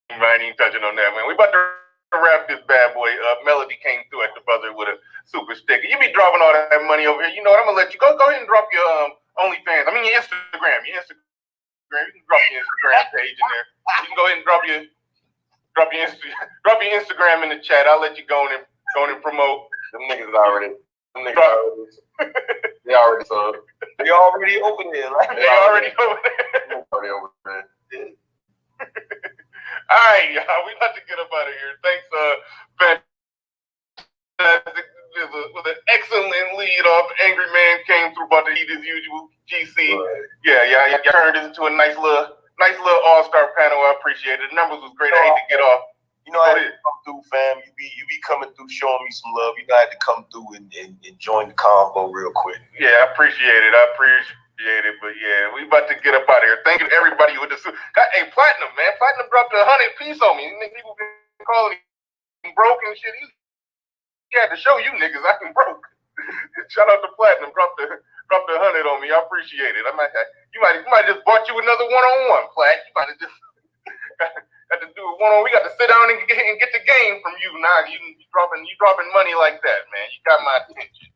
ain't even touching on that, man. We about to wrap this bad boy up. Melody came through at the buzzer with a super sticker. You be dropping all that money over here. You know what? I'm gonna let you go. Go ahead and drop your OnlyFans. I mean your Instagram. Your Instagram. You can drop your Instagram page in there. You can go ahead and drop your Instagram in the chat. I'll let you go and promote. Them niggas already. They already so they already over there. Like they already over there. Already over there. Yeah. All right, y'all. We about to get up out of here. Thanks, fantastic. With an excellent lead off. Angry Man came through about to eat his usual GC. Right. Yeah. You turned this into a nice little all-star panel. I appreciate it. The numbers was great. I hate to get off. You know, I had to come through, fam. You be coming through, showing me some love. You know, I had to come through and join the convo real quick. Yeah, I appreciate it. But yeah, we about to get up out of here. Thank you to everybody with the suit. Hey, Platinum, man. Platinum dropped 100 piece on me. People been calling him broke and shit. He had to show you niggas I can broke. Shout out to Platinum. Dropped the 100 on me. I appreciate it. You might just bought you another one-on-one, Plat. You might have just got to do it one-on-one. We got to sit down and get the game from you. Now you dropping money like that, man. You got my attention.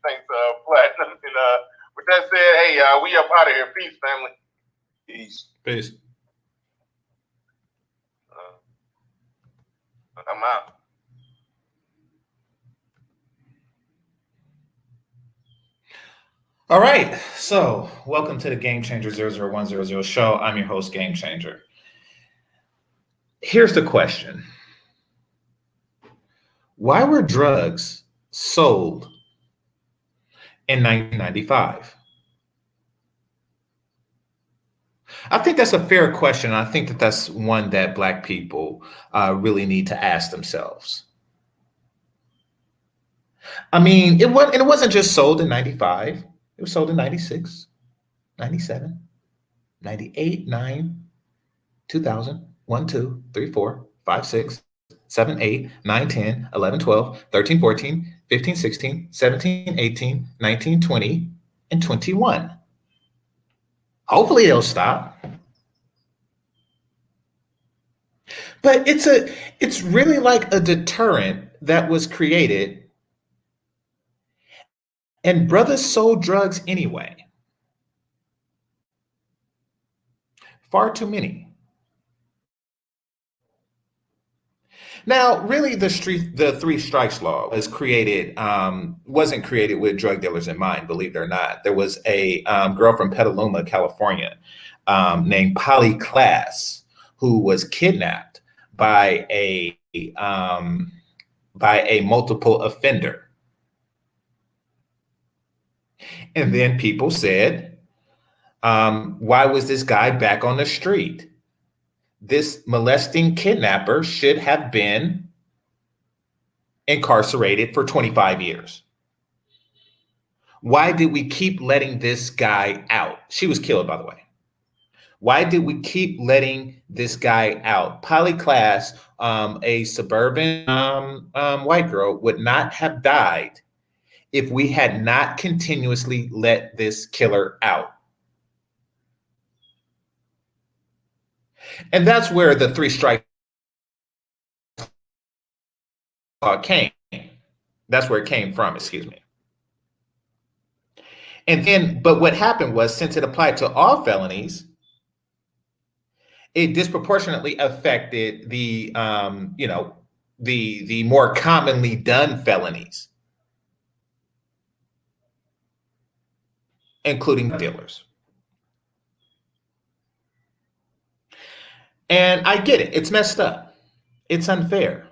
Thanks, Platinum. And with that said, hey, we up out of here. Peace, family. Peace. I'm out. All right, so welcome to the Game Changer 00100 show. I'm your host, Game Changer. Here's the question. Why were drugs sold in 1995? I think that's a fair question. I think that's one that Black people really need to ask themselves. I mean, it wasn't just sold in 95. It was sold in 96, 97, 98, 9, 2000, 1, 2, 3, 4, 5, 6, 7, 8, 9, 10, 11, 12, 13, 14, 15, 16, 17, 18, 19, 20, and 21. Hopefully it'll stop. But it's really like a deterrent that was created. And brothers sold drugs anyway. Far too many. Now, really, the three strikes law was wasn't created with drug dealers in mind, believe it or not. There was a girl from Petaluma, California, named Polly Klaas, who was kidnapped by a multiple offender. And then people said, why was this guy back on the street? This molesting kidnapper should have been incarcerated for 25 years. Why did we keep letting this guy out? She was killed, by the way. Why did we keep letting this guy out? Polly Klaas, a suburban white girl, would not have died if we had not continuously let this killer out. And that's where the three strike came. That's where it came from, excuse me. And then, but what happened was, since it applied to all felonies, it disproportionately affected the more commonly done felonies, including dealers. And I get it. It's messed up. It's unfair.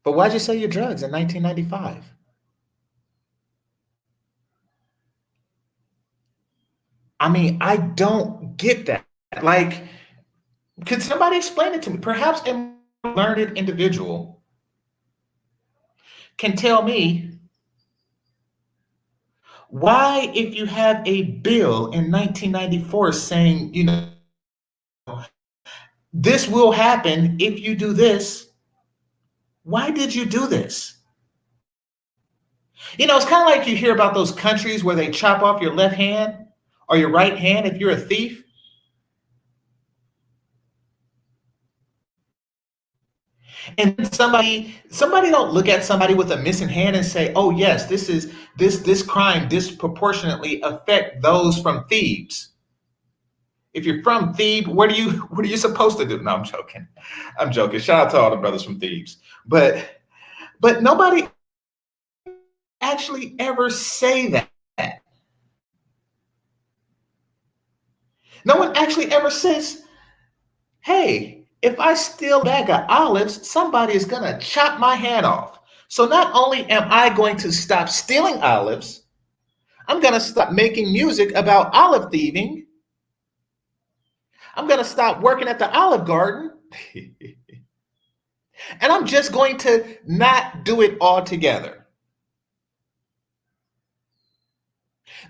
But why'd you sell your drugs in 1995? I mean, I don't get that. Like, could somebody explain it to me? Perhaps a learned individual can tell me why, if you have a bill in 1994 saying, this will happen if you do this, why did you do this? It's kind of like you hear about those countries where they chop off your left hand or your right hand if you're a thief. And somebody don't look at somebody with a missing hand and say, oh yes, this crime disproportionately affect those from Thebes. If you're from Thebes, what are you supposed to do? No, I'm joking. I'm joking. Shout out to all the brothers from Thebes. But nobody actually ever say that. No one actually ever says, hey, if I steal a bag of olives, somebody is going to chop my hand off. So not only am I going to stop stealing olives, I'm going to stop making music about olive thieving. I'm going to stop working at the Olive Garden. And I'm just going to not do it altogether.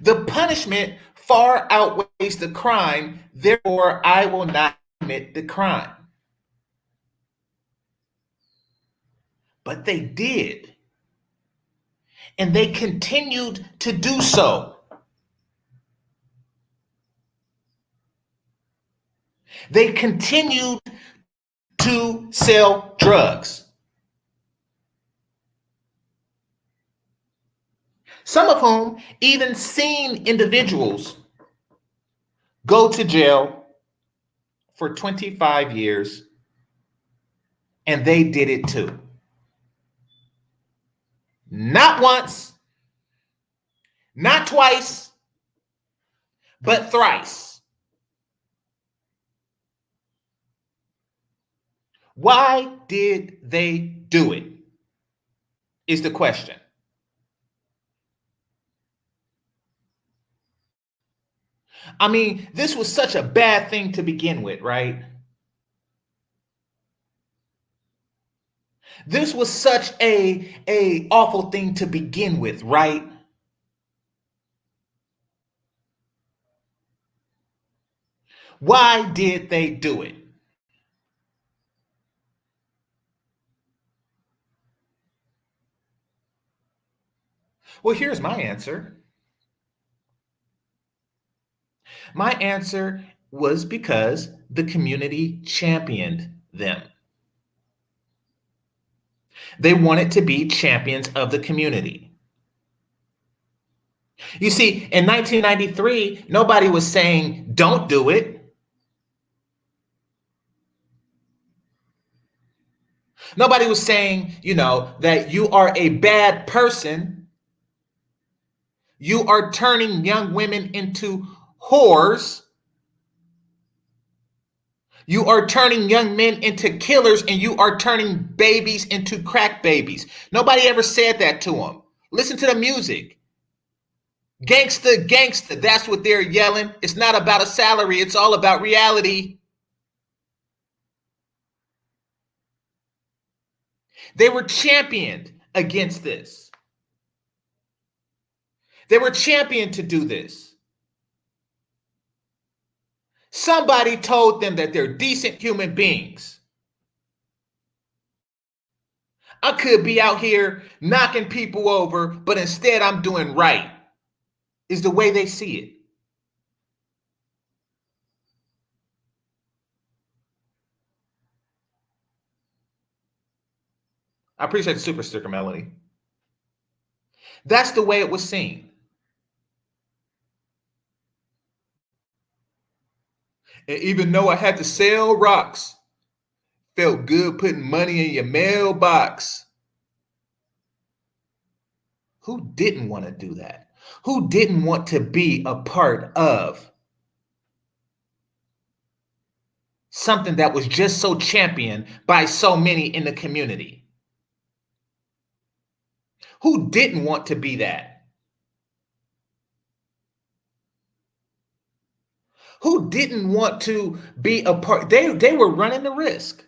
The punishment far outweighs the crime, therefore I will not commit the crime. But they did. And they continued to do so. They continued to sell drugs. Some of whom even seen individuals go to jail for 25 years, and they did it too. Not once, not twice, but thrice. Why did they do it? Is the question. I mean, this was such a bad thing to begin with, right? This was such a awful thing to begin with, right? Why did they do it? Well, here's my answer. My answer was because the community championed them. They wanted to be champions of the community. You see, in 1993, nobody was saying, don't do it. Nobody was saying, that you are a bad person. You are turning young women into whores. You are turning young men into killers, and you are turning babies into crack babies. Nobody ever said that to them. Listen to the music. Gangsta, gangsta. That's what they're yelling. It's not about a salary. It's all about reality. They were championed against this. They were championed to do this. Somebody told them that they're decent human beings. I could be out here knocking people over, but instead I'm doing right, is the way they see it. I appreciate the super sticker, Melanie. That's the way it was seen. And even though I had to sell rocks, felt good putting money in your mailbox. Who didn't want to do that? Who didn't want to be a part of something that was just so championed by so many in the community? Who didn't want to be that? Who didn't want to be a part? They were running the risk.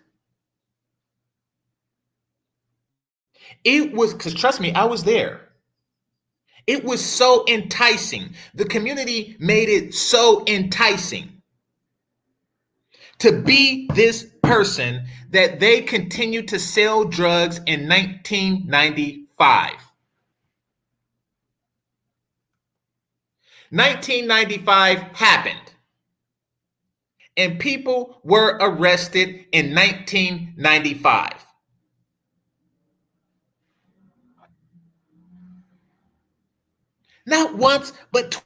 It was, because trust me, I was there. It was so enticing. The community made it so enticing to be this person that they continued to sell drugs in 1995. 1995 happened, and people were arrested in 1995. Not once, but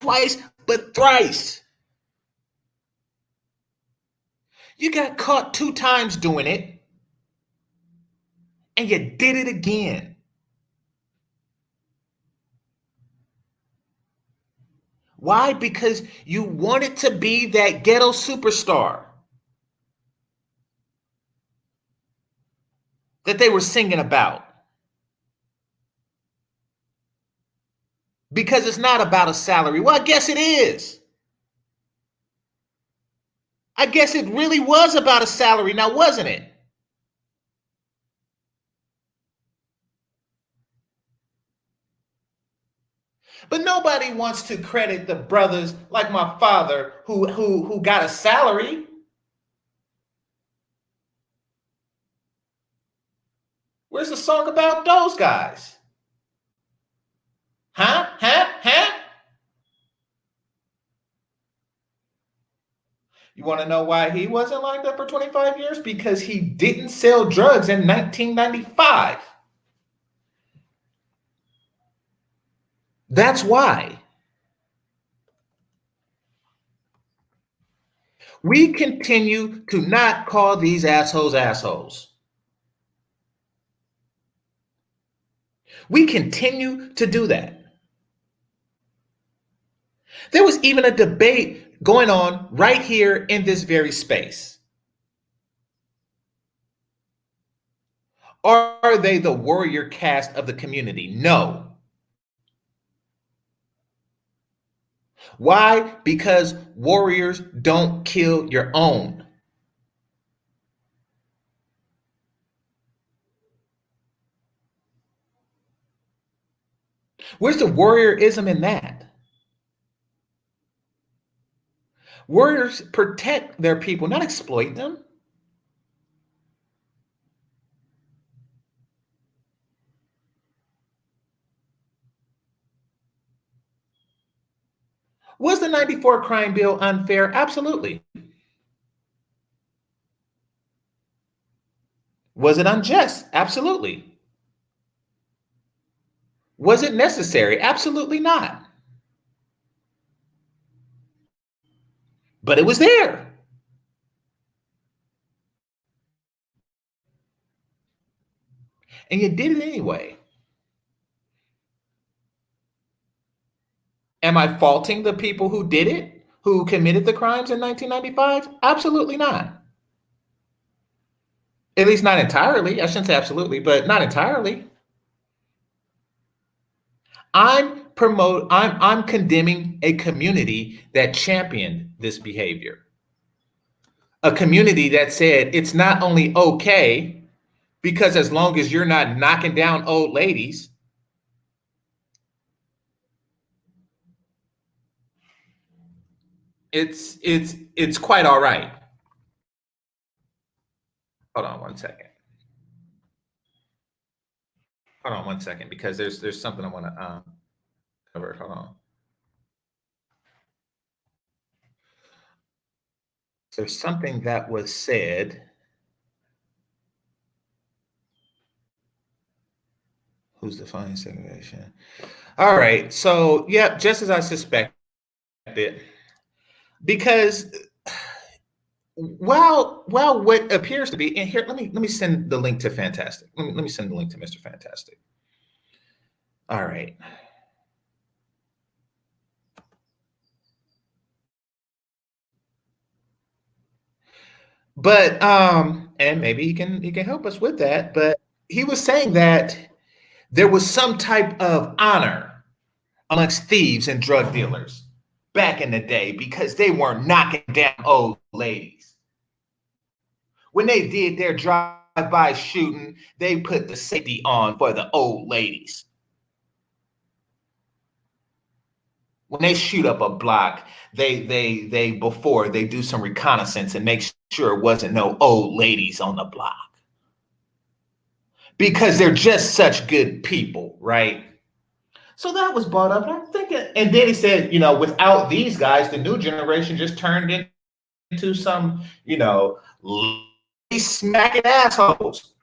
twice, but thrice. You got caught 2 times doing it, and you did it again. Why? Because you wanted to be that ghetto superstar that they were singing about. Because it's not about a salary. Well, I guess it is. I guess it really was about a salary now, wasn't it? But nobody wants to credit the brothers like my father who got a salary. Where's the song about those guys? Huh? Huh? Huh? You want to know why he wasn't locked up for 25 years? Because he didn't sell drugs in 1995. That's why. We continue to not call these assholes assholes. We continue to do that. There was even a debate going on right here in this very space. Are they the warrior caste of the community? No. Why? Because warriors don't kill your own. Where's the warriorism in that? Warriors protect their people, not exploit them. Was the 94 crime bill unfair? Absolutely. Was it unjust? Absolutely. Was it necessary? Absolutely not. But it was there. And you did it anyway. Am I faulting the people who did it, who committed the crimes in 1995? Absolutely not. At least not entirely. I shouldn't say absolutely, but not entirely. I'm condemning a community that championed this behavior. A community that said it's not only okay because as long as you're not knocking down old ladies, it's quite all right. Hold on one second. Hold on one second, because there's something I want to cover. Hold on. There's something that was said. Who's defining segregation? All right. So, yeah, just as I suspected, because while what appears to be, and here, let me send the link to Fantastic. Let me send the link to Mr. Fantastic. All right. But and maybe he can help us with that. But he was saying that there was some type of honor amongst thieves and drug dealers back in the day because they weren't knocking down old ladies. When they did their drive-by shooting, they put the safety on for the old ladies. When they shoot up a block, they before they do some reconnaissance and make sure it wasn't no old ladies on the block. Because they're just such good people, right? So that was brought up. I'm thinking, and then he said, without these guys, the new generation just turned into some, smacking assholes.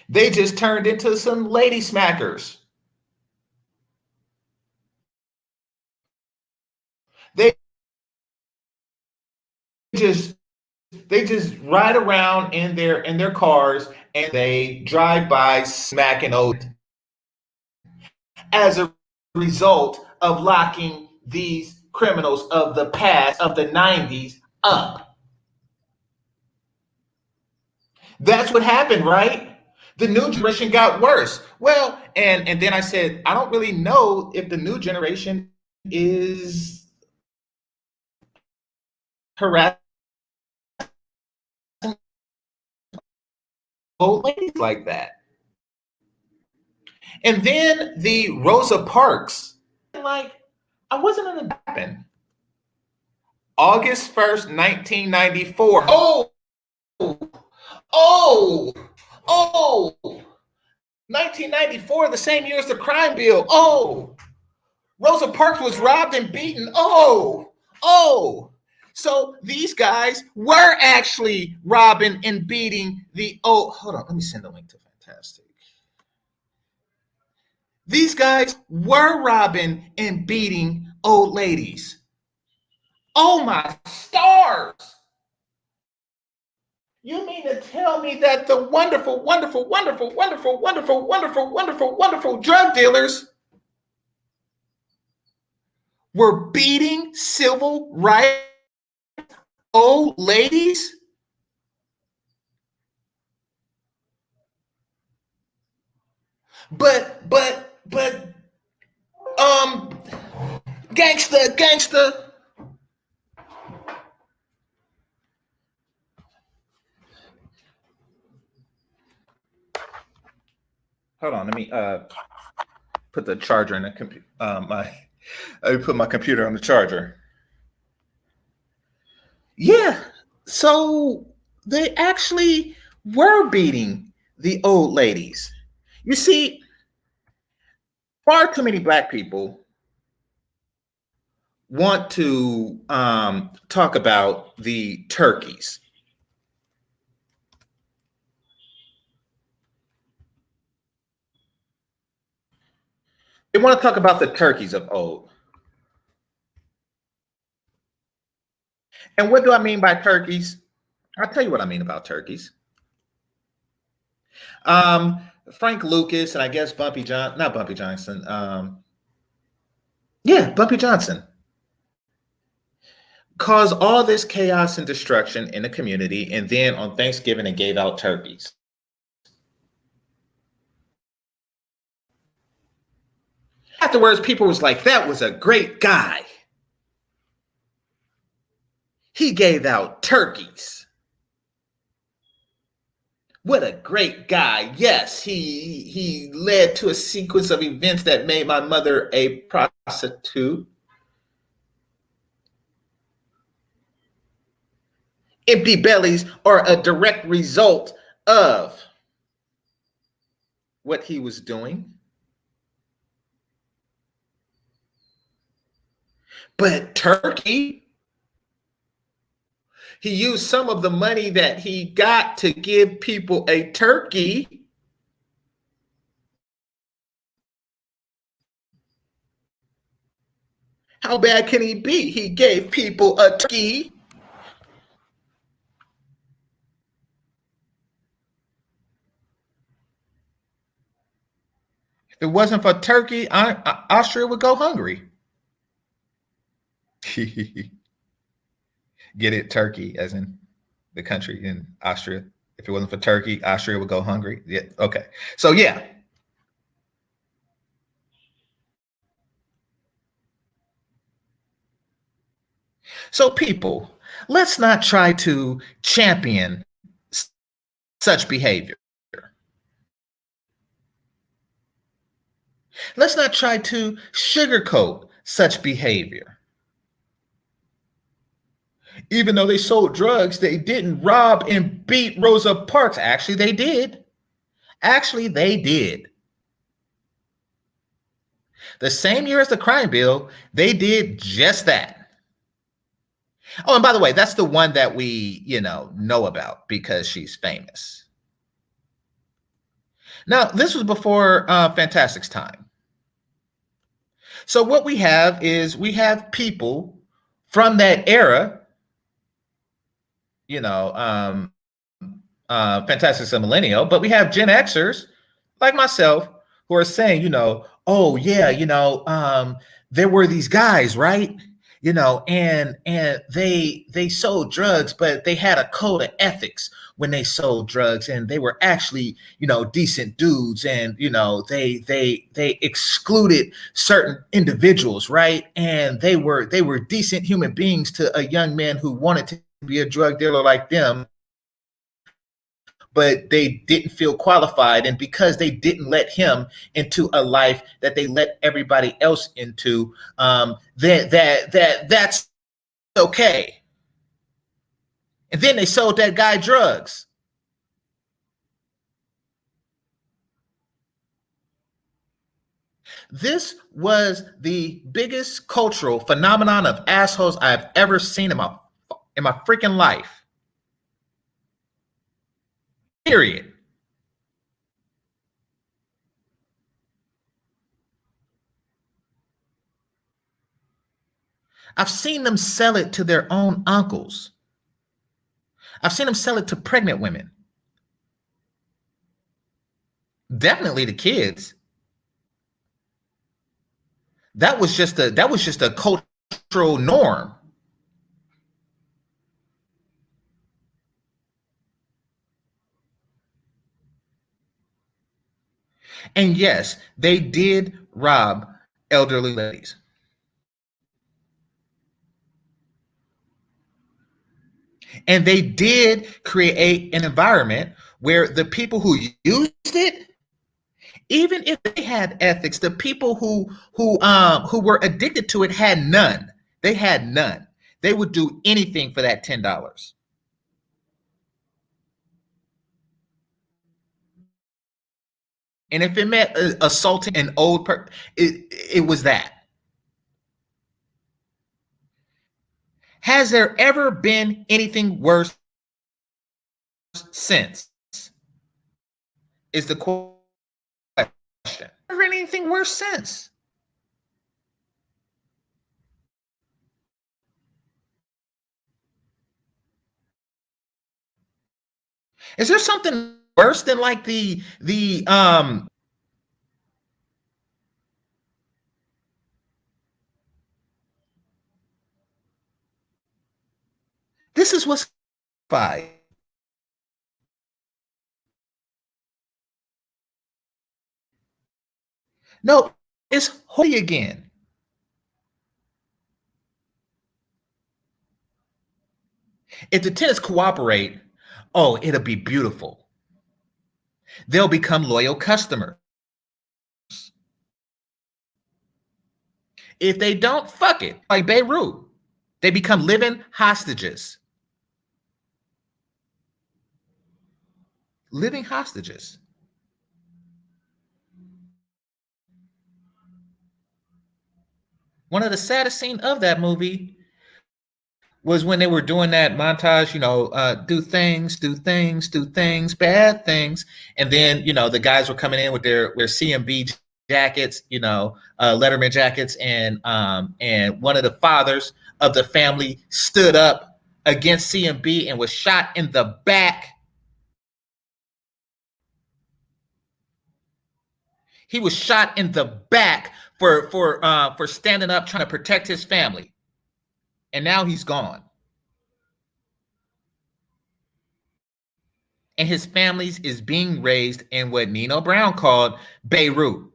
They just turned into some lady smackers. They just they just ride around in their cars and they drive by smacking old as a result of locking these criminals of the past of the 90s up. That's what happened, right? The new generation got worse. Well, and then I said, I don't really know if the new generation is harassing old ladies like that. And then the Rosa Parks, like, I wasn't in the happen. August 1st, 1994. Oh, oh, 1994, the same year as the crime bill. Oh, Rosa Parks was robbed and beaten. Oh. So these guys were actually robbing and beating the, hold on, let me send a link to Fantastic. These guys were robbing and beating old ladies. Oh my stars. You mean to tell me that the wonderful, wonderful, wonderful, wonderful, wonderful, wonderful, wonderful, wonderful drug dealers were beating civil rights old ladies? But, gangster. Hold on, let me put the charger in the computer. I put my computer on the charger. Yeah, so they actually were beating the old ladies. You see, far too many black people want to talk about the turkeys. They want to talk about the turkeys of old. And what do I mean by turkeys? I'll tell you what I mean about turkeys. Frank Lucas and I guess Bumpy John, not Bumpy Johnson. Bumpy Johnson caused all this chaos and destruction in the community, and then on Thanksgiving they gave out turkeys. Afterwards, people was like, that was a great guy. He gave out turkeys. What a great guy. Yes, he led to a sequence of events that made my mother a prostitute. Empty bellies are a direct result of what he was doing. But turkey, he used some of the money that he got to give people a turkey. How bad can he be? He gave people a turkey. If it wasn't for turkey, Austria would go hungry. Get it? Turkey, as in the country in Austria. If it wasn't for turkey, Austria would go hungry. Yeah. Okay. So yeah. So people, let's not try to champion such behavior. Let's not try to sugarcoat such behavior. Even though they sold drugs, they didn't rob and beat Rosa Parks. Actually, they did. The same year as the crime bill, they did just that. Oh, and by the way, that's the one that we, know about because she's famous. Now, this was before Fantastic's time. So what we have is we have people from that era, you know, Fantastic's a millennial, but we have Gen Xers like myself who are saying, oh yeah, there were these guys, right? And they sold drugs, but they had a code of ethics when they sold drugs, and they were actually, decent dudes, and they excluded certain individuals, right? And they were decent human beings to a young man who wanted to be a drug dealer like them, but they didn't feel qualified. And because they didn't let him into a life that they let everybody else into, that's okay. And then they sold that guy drugs. This was the biggest cultural phenomenon of assholes I've ever seen in my freaking life. Period. I've seen them sell it to their own uncles. I've seen them sell it to pregnant women. Definitely the kids. That was just a cultural norm. And yes, they did rob elderly ladies. And they did create an environment where the people who used it, even if they had ethics, the people who were addicted to it had none. They had none. They would do anything for that $10. And if it meant assaulting an old person, it was that. Has there ever been anything worse since? Is the question. Ever anything worse since? Is there something worse than like the this is what's five. No, it's holy again. If the tenants cooperate, oh, it'll be beautiful. They'll become loyal customers. If they don't, fuck it. Like Beirut, they become living hostages. Living hostages. One of the saddest scenes of that movie was when they were doing that montage, do things, do things, do things, bad things. And then, the guys were coming in with their CMB jackets, Letterman jackets. And one of the fathers of the family stood up against CMB and was shot in the back. He was shot in the back for standing up, trying to protect his family. And now he's gone. And his family is being raised in what Nino Brown called Beirut.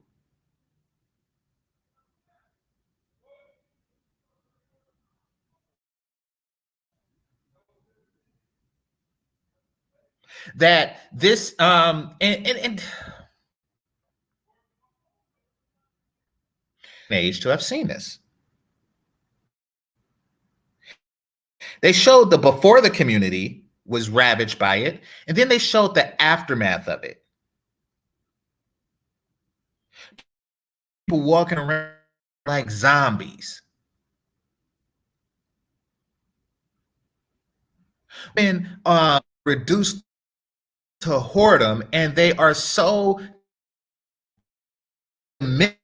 That this and age to have seen this. They showed the before the community was ravaged by it, and then they showed the aftermath of it. People walking around like zombies. Been reduced to whoredom, and they are so that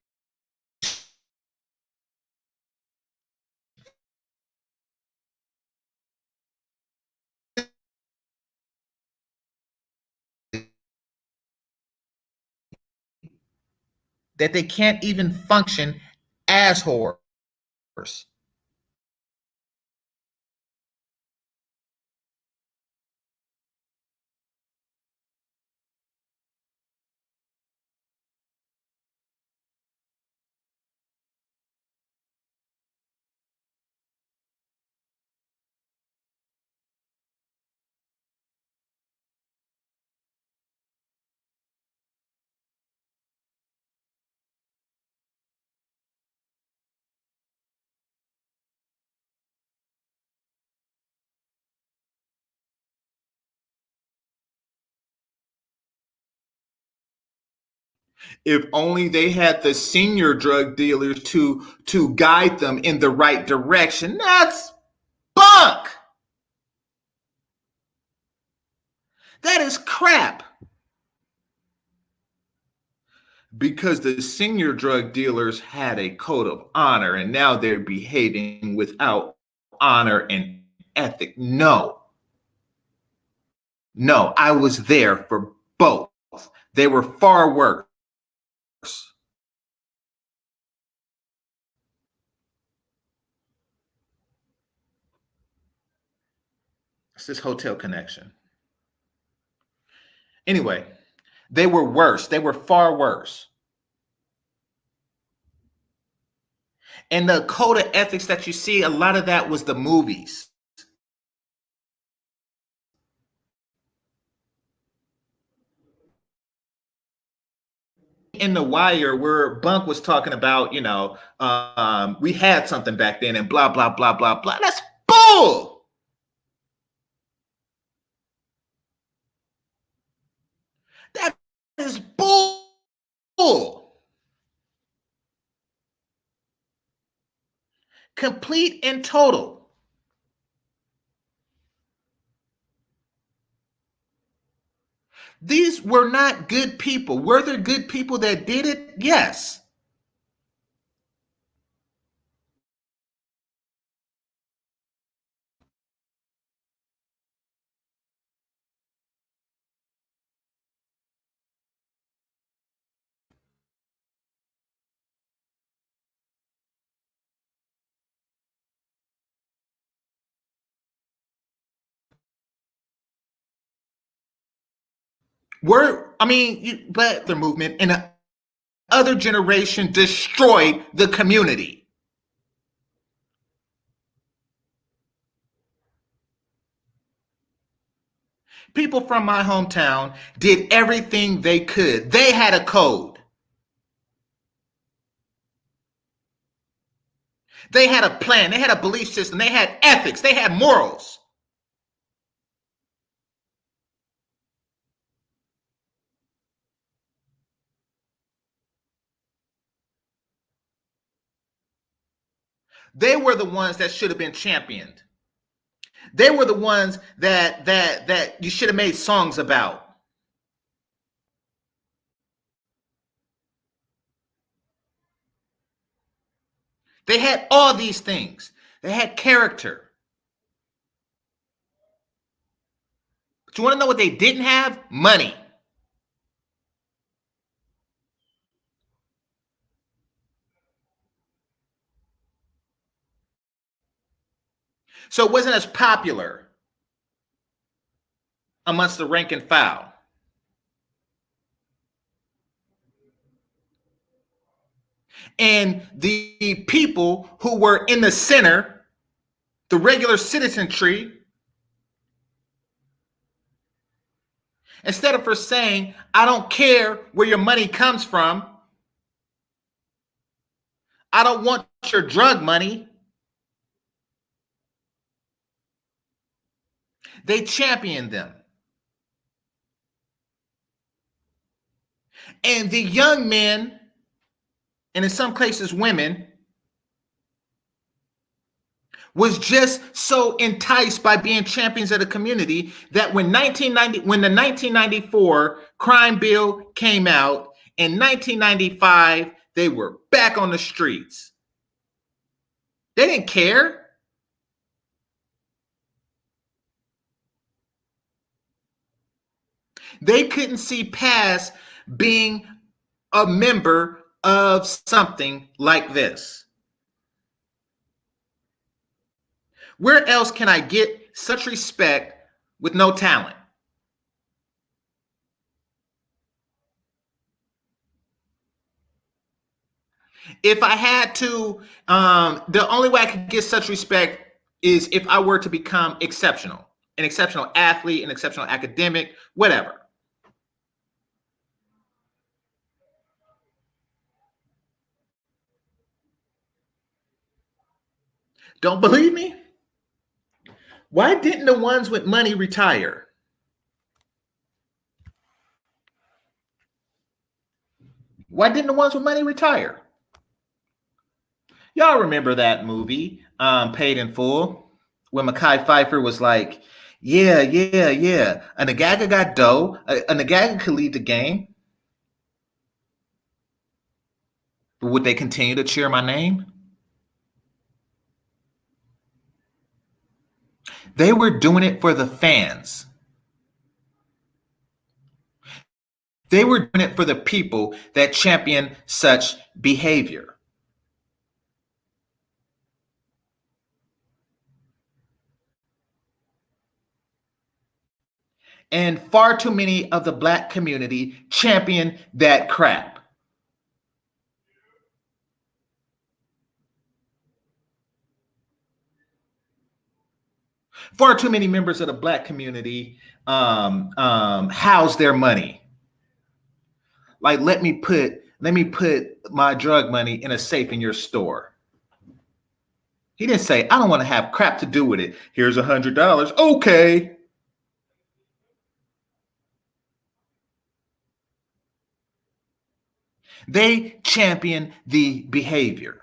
they can't even function as whores. If only they had the senior drug dealers to guide them in the right direction. That's bunk. That is crap. Because the senior drug dealers had a code of honor and now they're behaving without honor and ethic. No, I was there for both. They were far worse. It's this hotel connection. Anyway, they were worse. They were far worse. And the code of ethics that you see, a lot of that was the movies. In The Wire, where Bunk was talking about, we had something back then and blah, blah, blah, blah, blah. That's bull. That is bull. Complete and total. These were not good people. Were there good people that did it? Yes. But the movement and the other generation destroyed the community. People from my hometown did everything they could. They had a code. They had a plan. They had a belief system. They had ethics. They had morals. They were the ones that should have been championed. They were the ones that you should have made songs about. They had all these things. They had character. But you want to know what they didn't have? Money. So it wasn't as popular amongst the rank and file. And the people who were in the center, the regular citizenry, instead of saying, I don't care where your money comes from, I don't want your drug money, they championed them. And the young men, and in some cases women, was just so enticed by being champions of the community that when the 1994 crime bill came out, in 1995, They were back on the streets. They didn't care. They couldn't see past being a member of something like this. Where else can I get such respect with no talent? If I had to, the only way I could get such respect is if I were to become exceptional, an exceptional athlete, an exceptional academic, whatever. Don't believe me? Why didn't the ones with money retire? Why didn't the ones with money retire? Y'all remember that movie, Paid in Full, when Mekhi Phifer was like, yeah. A Nagaga got dough. A Nagaga could lead the game. But would they continue to cheer my name? They were doing it for the fans. They were doing it for the people that champion such behavior. And far too many of the Black community champion that crap. Far too many members of the Black community house their money. Like, let me put my drug money in a safe in your store. He didn't say, I don't want to have crap to do with it. Here's $100. Okay. They champion the behavior.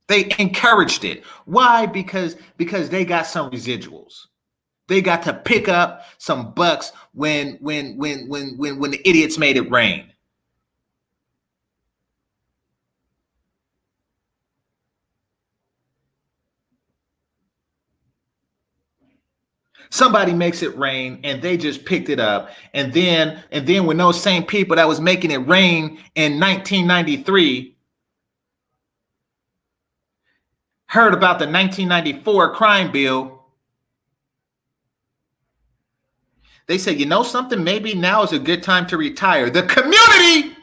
They encouraged it. Why? Because they got some residuals. They got to pick up some bucks when the idiots made it rain. Somebody makes it rain and they just picked it up. And then when those same people that was making it rain in 1993 heard about the 1994 crime bill, they said, you know something, maybe now is a good time to retire. The community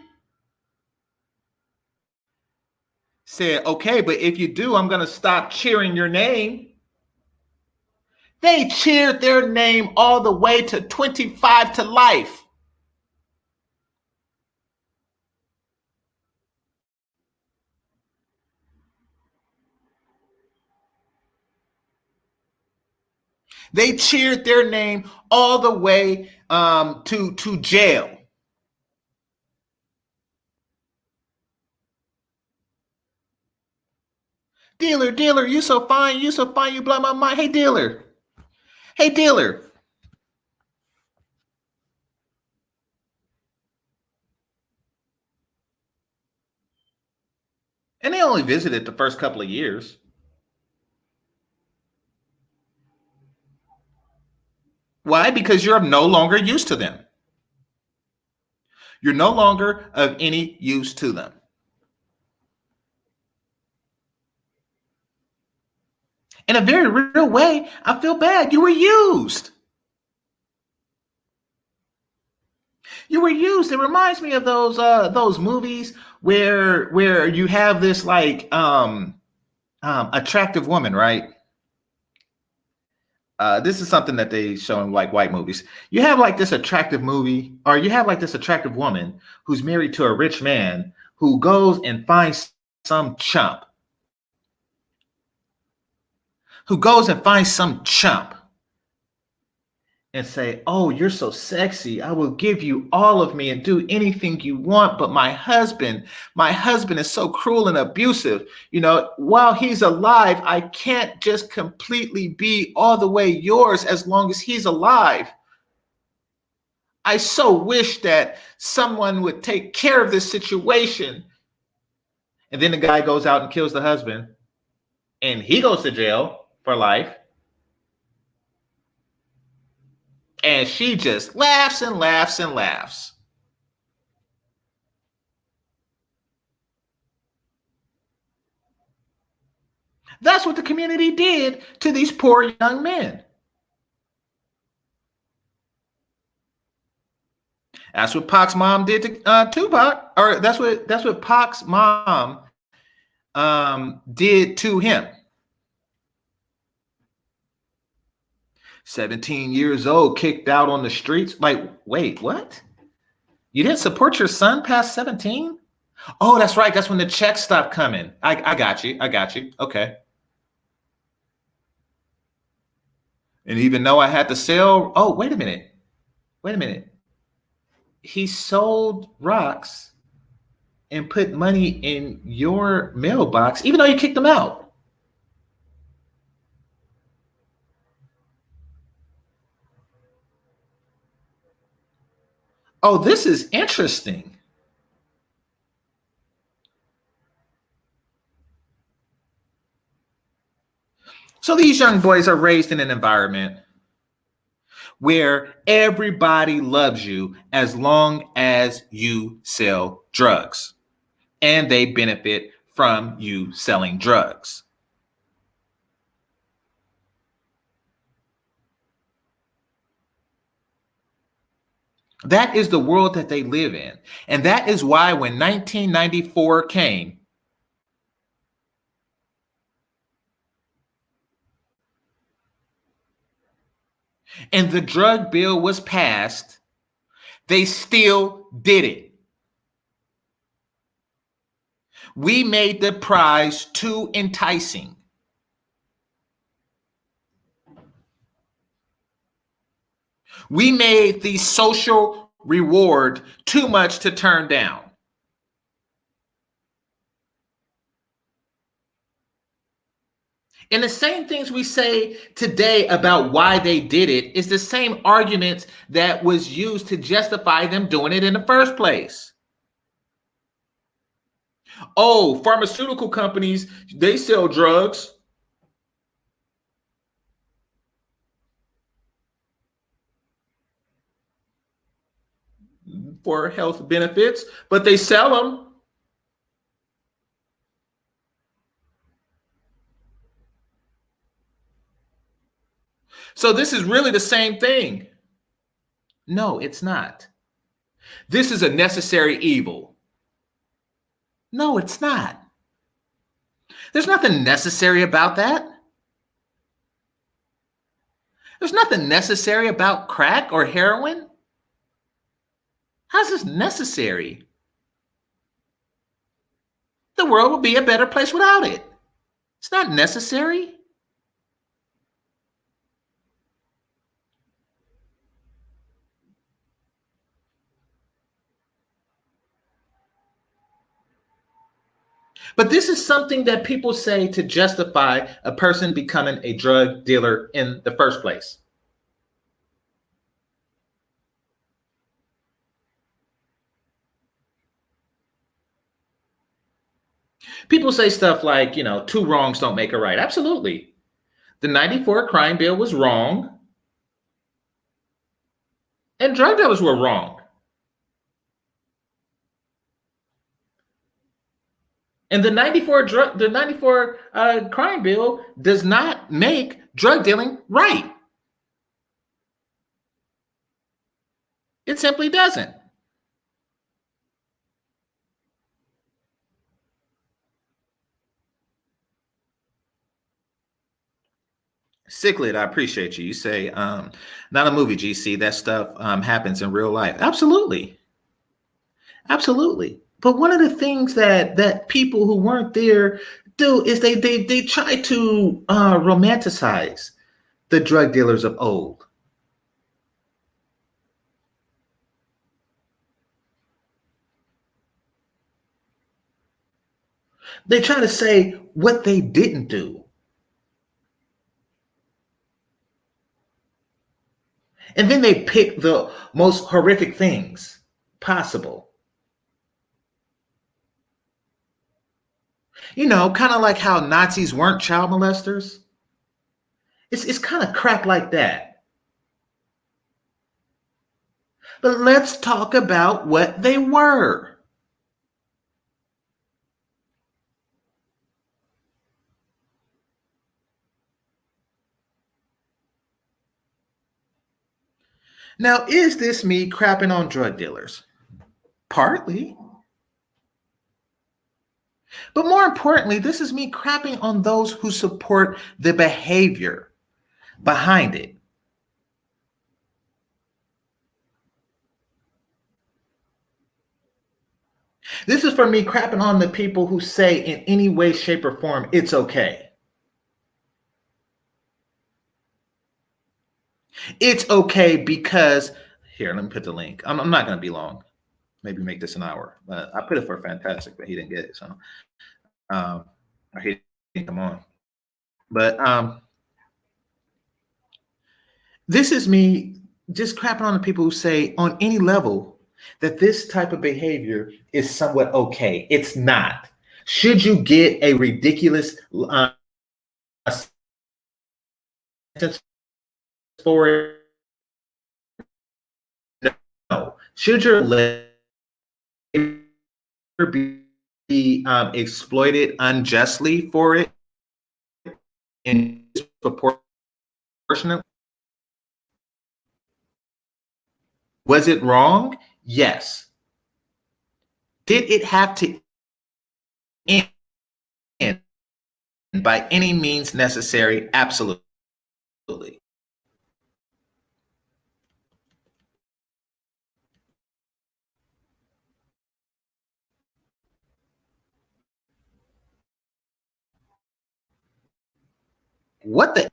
said, okay, but if you do, I'm going to stop cheering your name. They cheered their name all the way to 25 to life. They cheered their name all the way to jail. Dealer, you so fine, you blow my mind. Hey, dealer. And they only visited the first couple of years. Why? Because you're no longer used to them. You're no longer of any use to them. In a very real way, I feel bad. You were used. You were used. It reminds me of those movies where you have this like attractive woman, right? This is something that they show in like white movies. You have like this attractive movie, or you have like this attractive woman who's married to a rich man who goes and finds some chump. And say, oh, you're so sexy. I will give you all of me and do anything you want. But my husband is so cruel and abusive. You know, while he's alive, I can't just completely be all the way yours as long as he's alive. I so wish that someone would take care of this situation. And then the guy goes out and kills the husband, and he goes to jail for life. And she just laughs and laughs and laughs. That's what the community did to these poor young men. That's what Pac's mom did to Tupac, or that's what Pac's mom did to him. 17 years old, kicked out on the streets. Like, wait, what? You didn't support your son past 17? Oh, that's right. That's when the checks stopped coming. I got you. Okay. And even though I had to sell, oh, wait a minute. He sold rocks and put money in your mailbox, even though you kicked him out. Oh, this is interesting. So these young boys are raised in an environment where everybody loves you as long as you sell drugs, and they benefit from you selling drugs. That is the world that they live in. And that is why when 1994 came, and the drug bill was passed, they still did it. We made the prize too enticing. We made the social reward too much to turn down. And the same things we say today about why they did it is the same arguments that was used to justify them doing it in the first place. Oh, pharmaceutical companies, they sell drugs. For health benefits, but they sell them. So this is really the same thing. No, it's not. This is a necessary evil. No, it's not. There's nothing necessary about that. There's nothing necessary about crack or heroin. How's this necessary? The world would be a better place without it. It's not necessary. But this is something that people say to justify a person becoming a drug dealer in the first place. People say stuff like, two wrongs don't make a right. Absolutely. The 94 crime bill was wrong, and drug dealers were wrong. And the 94 crime bill does not make drug dealing right. It simply doesn't. Cichlid, I appreciate you. You say, not a movie, GC. That stuff happens in real life. Absolutely. Absolutely. But one of the things that people who weren't there do is they try to romanticize the drug dealers of old. They try to say what they didn't do. And then they pick the most horrific things possible. You know, kind of like how Nazis weren't child molesters. It's kind of crap like that. But let's talk about what they were. Now, is this me crapping on drug dealers? Partly. But more importantly, this is me crapping on those who support the behavior behind it. This is for me crapping on the people who say in any way, shape, or form, it's okay. It's okay because, here, let me put the link. I'm not going to be long. Maybe make this an hour. I put it for Fantastic, but he didn't get it. So he didn't come on. But this is me just crapping on the people who say on any level that this type of behavior is somewhat okay. It's not. Should you get a ridiculous sentence for it? No. Should your labor be exploited unjustly for it and disproportionately? Was it wrong? Yes. Did it have to end by any means necessary? Absolutely. What the?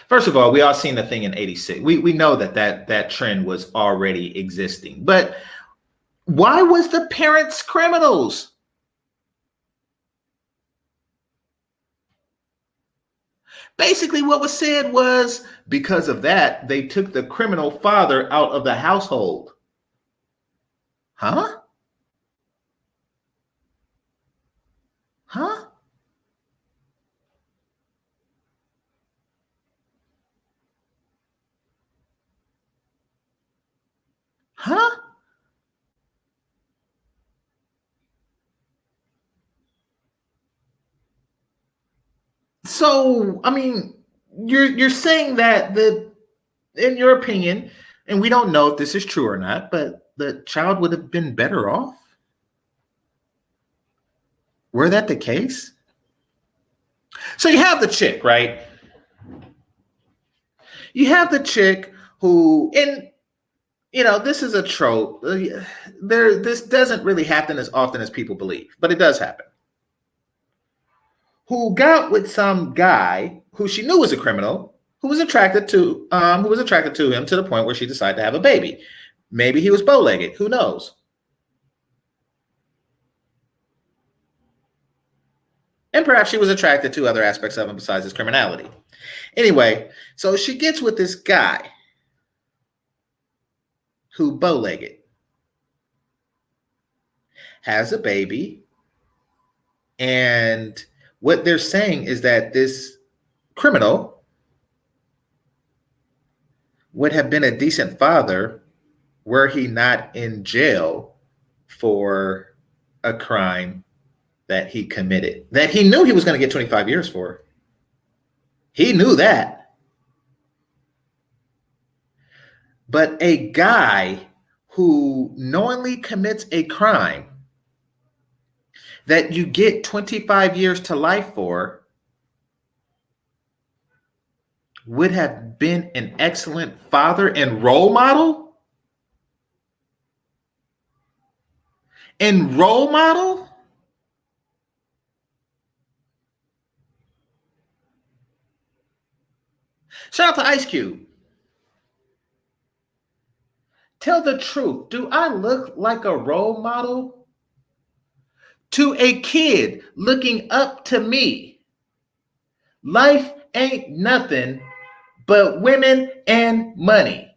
First of all, we all seen the thing in '86. We know that trend was already existing. But why was the parents criminals? Basically, what was said was because of that, they took the criminal father out of the household. Huh? Huh? Huh? So, I mean, you're saying that in your opinion, and we don't know if this is true or not, but the child would have been better off? Were that the case? So you have the chick, right? You have the chick who, and this is a trope. This doesn't really happen as often as people believe, but it does happen. Who got with some guy who she knew was a criminal, who was attracted to him to the point where she decided to have a baby. Maybe he was bow-legged. Who knows? And perhaps she was attracted to other aspects of him besides his criminality. Anyway, so she gets with this guy who bow-legged, has a baby, and what they're saying is that this criminal would have been a decent father were he not in jail for a crime that he committed, that he knew he was going to get 25 years for. He knew that. But a guy who knowingly commits a crime that you get 25 years to life for would have been an excellent father and role model? And role model? Shout out to Ice Cube. Tell the truth. Do I look like a role model to a kid looking up to me? Life ain't nothing but women and money.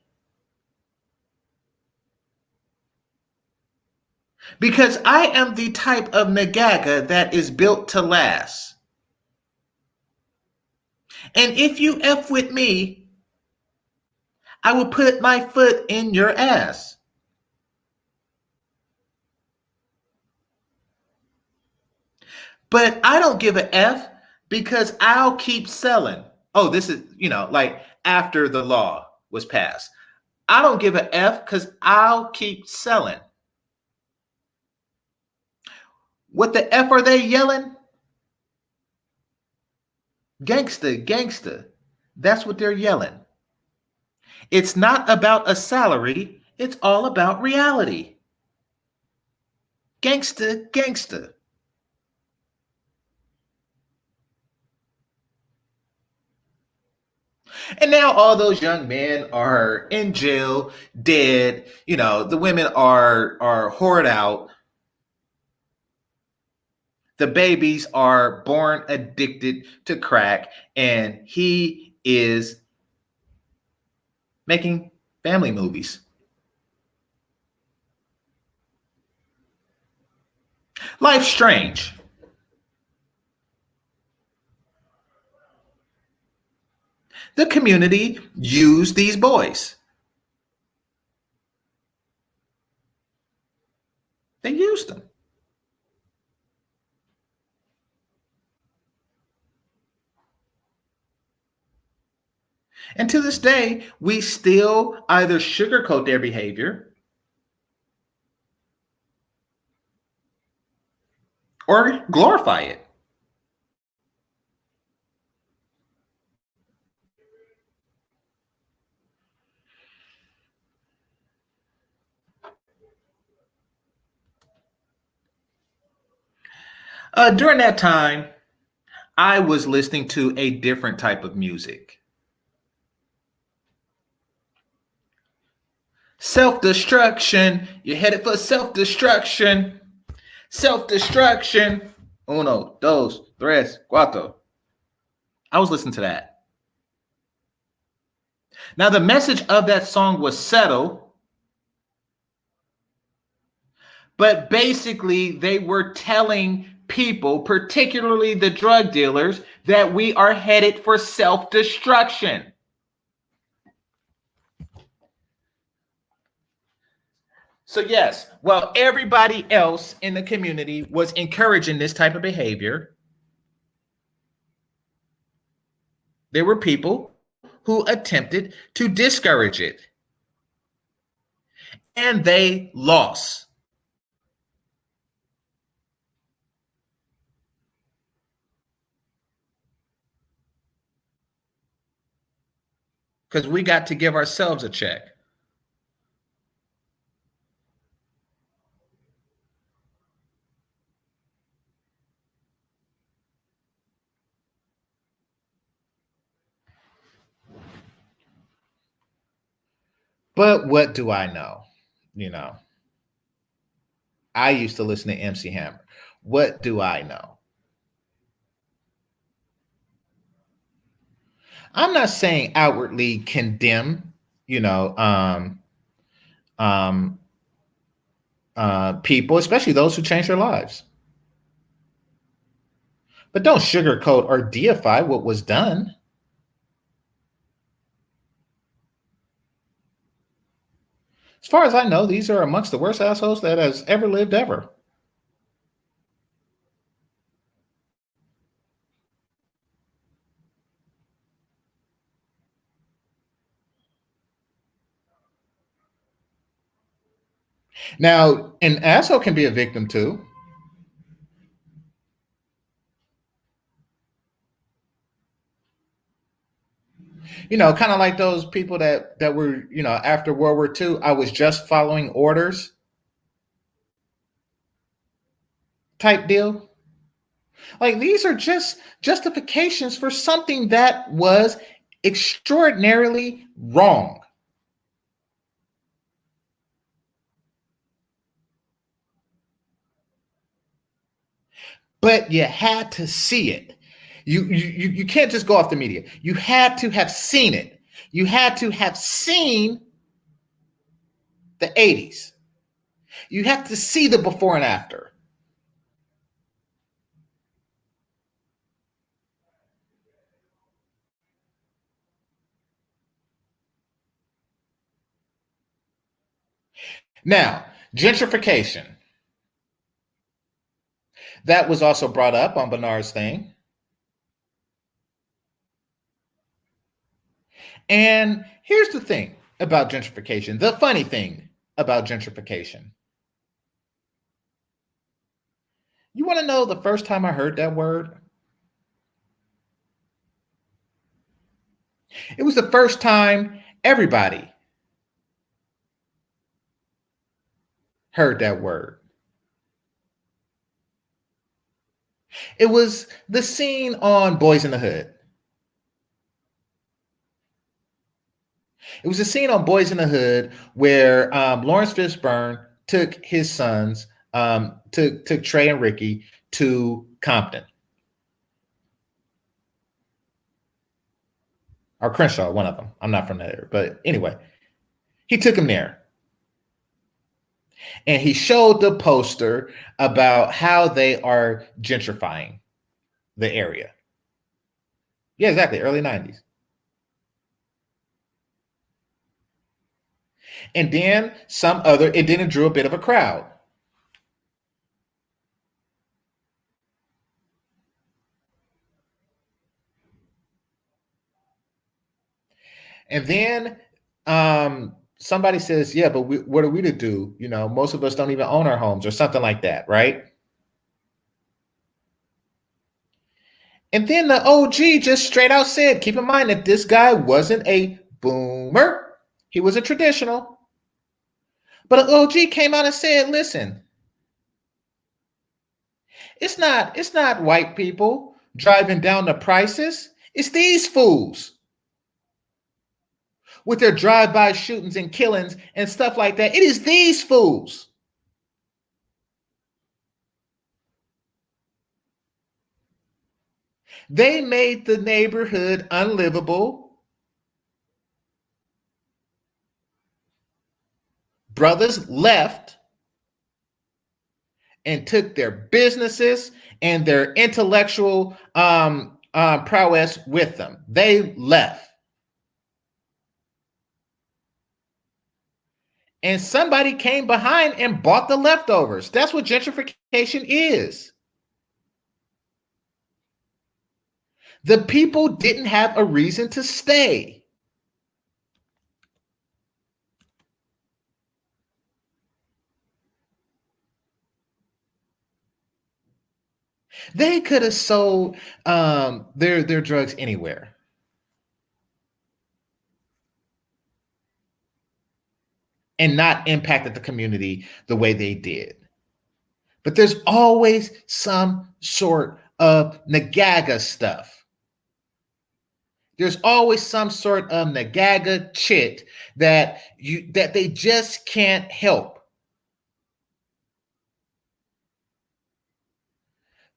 Because I am the type of nagaga that is built to last. And if you F with me, I will put my foot in your ass. But I don't give a F because I'll keep selling. Oh, this is, like after the law was passed. I don't give a F because I'll keep selling. What the F are they yelling? Gangsta, gangsta. That's what they're yelling. It's not about a salary. It's all about reality. Gangsta, gangsta. And now all those young men are in jail, dead. The women are whored out. The babies are born addicted to crack, and he is making family movies. Life's strange. The community used these boys. They used them. And to this day, we still either sugarcoat their behavior or glorify it. During that time, I was listening to a different type of music. Self-destruction. You're headed for self-destruction. Self-destruction. Uno, dos, tres, cuatro. I was listening to that. Now, the message of that song was subtle, but basically they were telling people, particularly the drug dealers, that we are headed for self-destruction. So yes, while everybody else in the community was encouraging this type of behavior, there were people who attempted to discourage it. And they lost. Because we got to give ourselves a check. But what do I know? I used to listen to MC Hammer. What do I know? I'm not saying outwardly condemn, people, especially those who change their lives. But don't sugarcoat or deify what was done. As far as I know, these are amongst the worst assholes that has ever lived ever. Now, an asshole can be a victim too. Kind of like those people that were, after World War II, I was just following orders type deal. Like, these are just justifications for something that was extraordinarily wrong. But you had to see it. You can't just go off the media. You had to have seen it. You had to have seen the 80s. You have to see the before and after. Now, gentrification. That was also brought up on Bernard's thing. And here's the thing about gentrification, the funny thing about gentrification. You want to know the first time I heard that word? It was the first time everybody heard that word. It was the scene on Boys in the Hood. It was a scene on Boys in the Hood where Lawrence Fishburne took his sons, took Trey and Ricky to Compton. Or Crenshaw, one of them. I'm not from that area. But anyway, he took him there. And he showed the poster about how they are gentrifying the area. Yeah, exactly. Early 90s. And then it drew a bit of a crowd. And then somebody says, yeah, but what are we to do? You know, most of us don't even own our homes or something like that, right? And then the OG just straight out said, keep in mind that this guy wasn't a boomer. He was a traditional. But an OG came out and said, listen, it's not white people driving down the prices. It's these fools with their drive-by shootings and killings and stuff like that. It is these fools. They made the neighborhood unlivable. Brothers left and took their businesses and their intellectual prowess with them. They left. And somebody came behind and bought the leftovers. That's what gentrification is. The people didn't have a reason to stay. They could have sold their drugs anywhere. And not impacted the community the way they did. But there's always some sort of nagaga stuff. There's always some sort of nagaga chit that they just can't help.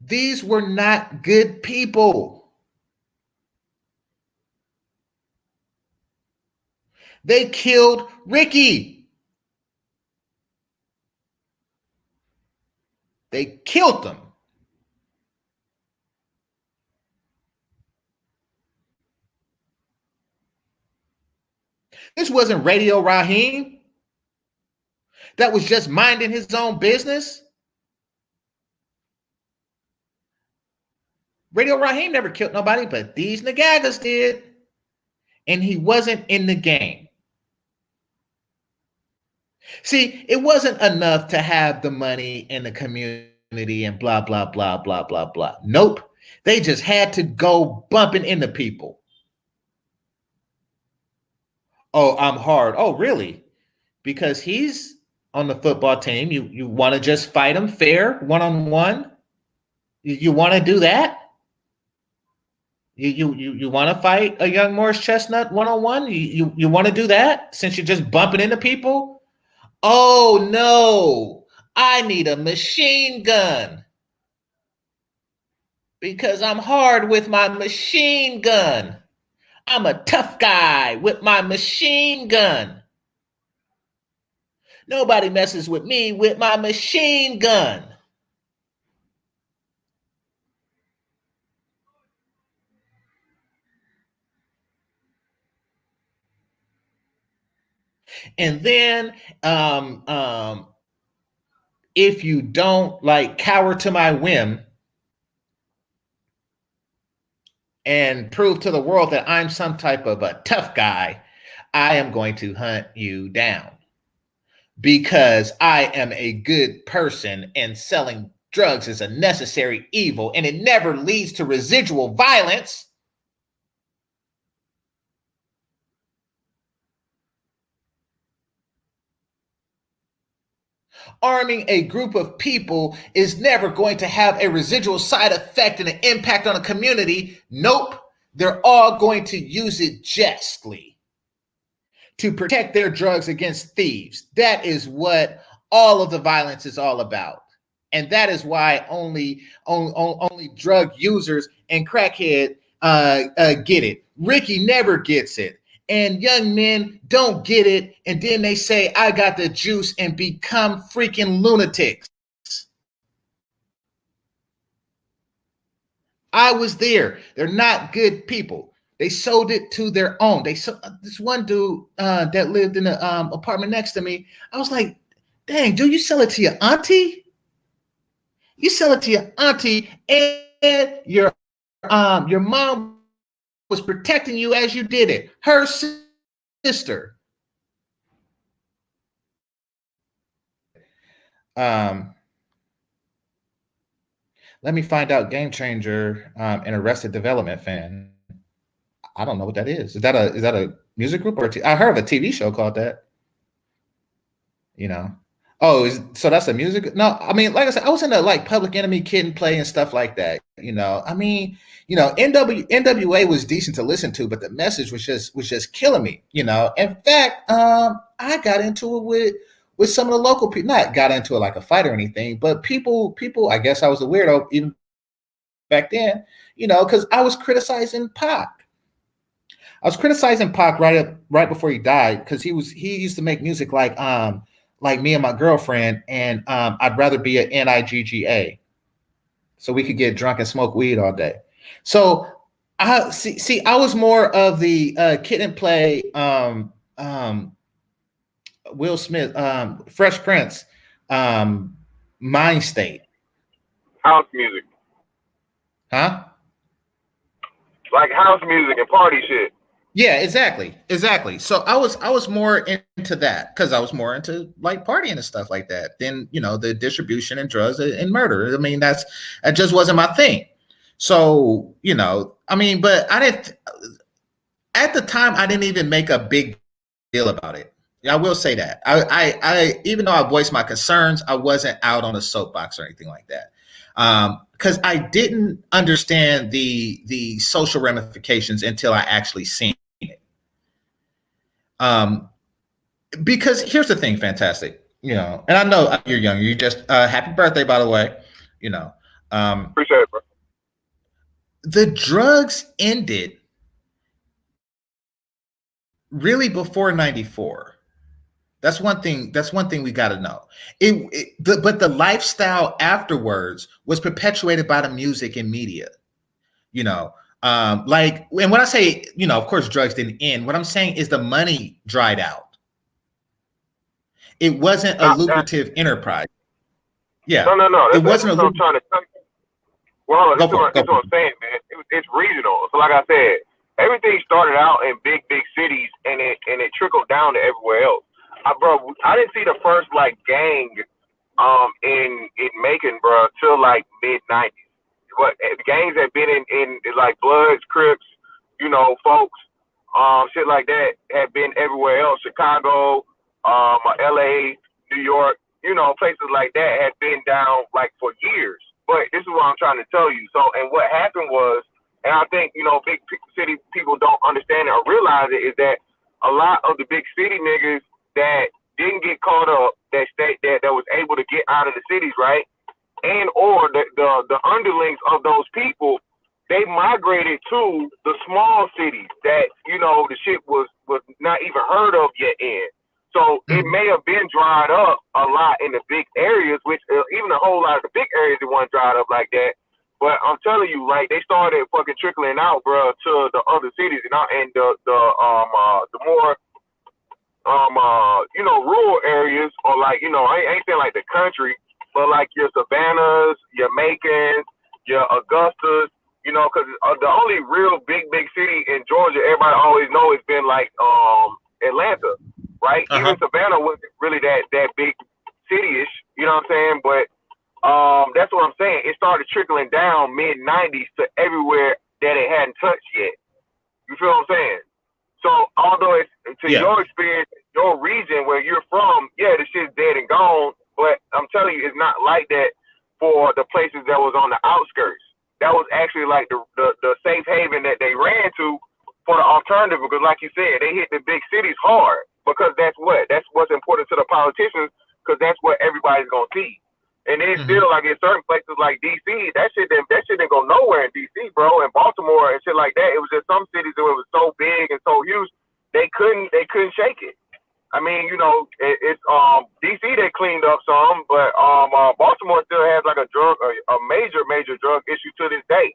These were not good people. They killed Ricky. They killed them. This wasn't Radio Raheem that was just minding his own business. Radio Raheem never killed nobody, but these nagagas did. And he wasn't in the game. See, it wasn't enough to have the money in the community and blah, blah, blah, blah, blah, blah. Nope. They just had to go bumping into people. Oh, I'm hard. Oh, really? Because he's on the football team. You want to just fight him fair, one-on-one? You want to do that? You want to fight a young Morris Chestnut one-on-one? You want to do that since you're just bumping into people? Oh, no, I need a machine gun because I'm hard with my machine gun. I'm a tough guy with my machine gun. Nobody messes with me with my machine gun. And then if you don't like cower to my whim and prove to the world that I'm some type of a tough guy, I am going to hunt you down because I am a good person and selling drugs is a necessary evil and it never leads to residual violence. Arming a group of people is never going to have a residual side effect and an impact on a community. Nope. They're all going to use it justly to protect their drugs against thieves. That is what all of the violence is all about. And that is why only drug users and crackhead get it. Ricky never gets it. And young men don't get it. And then they say, I got the juice and become freaking lunatics. I was there. They're not good people. They sold it to their own. They sold this one dude that lived in the apartment next to me. I was like, dang, dude, you sell it to your auntie? You sell it to your auntie, and your mom was protecting you as you did it. Her sister. Let me find out. Game Changer, an Arrested Development fan. I don't know what that is. Is that a music group or I heard of a TV show called that? You know. Oh, so that's a music? No, I mean, like I said, I was into like Public Enemy, Kid and Play, and stuff like that. You know, I mean, you know, NWA was decent to listen to, but the message was just killing me. You know, in fact, I got into it with some of the local people. Not got into it like a fight or anything, but people. I guess I was a weirdo even back then. You know, because I was criticizing Pac. I was criticizing Pac right before he died because he used to make music like Me and My Girlfriend, and I'd rather be an NIGGA, so we could get drunk and smoke weed all day. So I see I was more of the Kid and Play, Will Smith, Fresh Prince, mind state. House music. Huh? Like house music and party shit. Yeah, exactly. So I was more into that because I was more into like partying and stuff like that than, you know, the distribution and drugs and murder. I mean, that just wasn't my thing. So, you know, I mean, but I didn't at the time. I didn't even make a big deal about it. I will say that. I even though I voiced my concerns, I wasn't out on a soapbox or anything like that. Because I didn't understand the social ramifications until I actually seen it. Because here's the thing, fantastic. You know, and I know you're young. You just happy birthday, by the way. You know, Appreciate it, bro. the drugs ended really before '94. That's one thing. That's one thing we got to know. But the lifestyle afterwards was perpetuated by the music and media. You know, like, and when I say, you know, of course, drugs didn't end. What I'm saying is the money dried out. It wasn't a lucrative enterprise. Yeah, No. it wasn't a That's what I'm trying to tell you. Well, go this is for it. what I'm saying, man. It's regional. So, like I said, everything started out in big cities, and it trickled down to everywhere else. Bro, I didn't see the first like gang in Macon, bro, till like mid-90s. What gangs have been in like Bloods, Crips, you know, folks, shit like that have been everywhere else. Chicago, LA, New York, you know, places like that have been down like for years. But this is what I'm trying to tell you. So, and what happened was, and I think, you know, big city people don't understand it or realize it, is that a lot of the big city niggas that didn't get caught up, that was able to get out of the cities, right? And or the underlings of those people, they migrated to the small cities that, you know, the shit was not even heard of yet in. So it may have been dried up a lot in the big areas, which even a whole lot of the big areas it wasn't dried up like that. But I'm telling you, like they started fucking trickling out, bro, to the other cities, and the more rural areas, or like, I ain't saying like the country, but like your Savannahs, your Macons, your Augustas, because the only real big city in Georgia everybody always know has been like Atlanta, right? Even Savannah wasn't really that big city-ish, you know what I'm saying? But that's what I'm saying. It started trickling down mid-90s to everywhere that it hadn't touched yet. You feel what I'm saying? So although it's your experience, your region where you're from, the shit's dead and gone. But I'm telling you, it's not like that for the places that was on the outskirts. That was actually like the safe haven that they ran to for the alternative. Because like you said, they hit the big cities hard because that's what's important to the politicians, because that's what everybody's gonna see. And then still, like in certain places like DC, that shit didn't go nowhere in DC, bro. And Baltimore and shit like that. It was just some cities that was so big and so huge, they couldn't shake it. I mean, it's DC they cleaned up some, but Baltimore still has like a major drug issue to this day.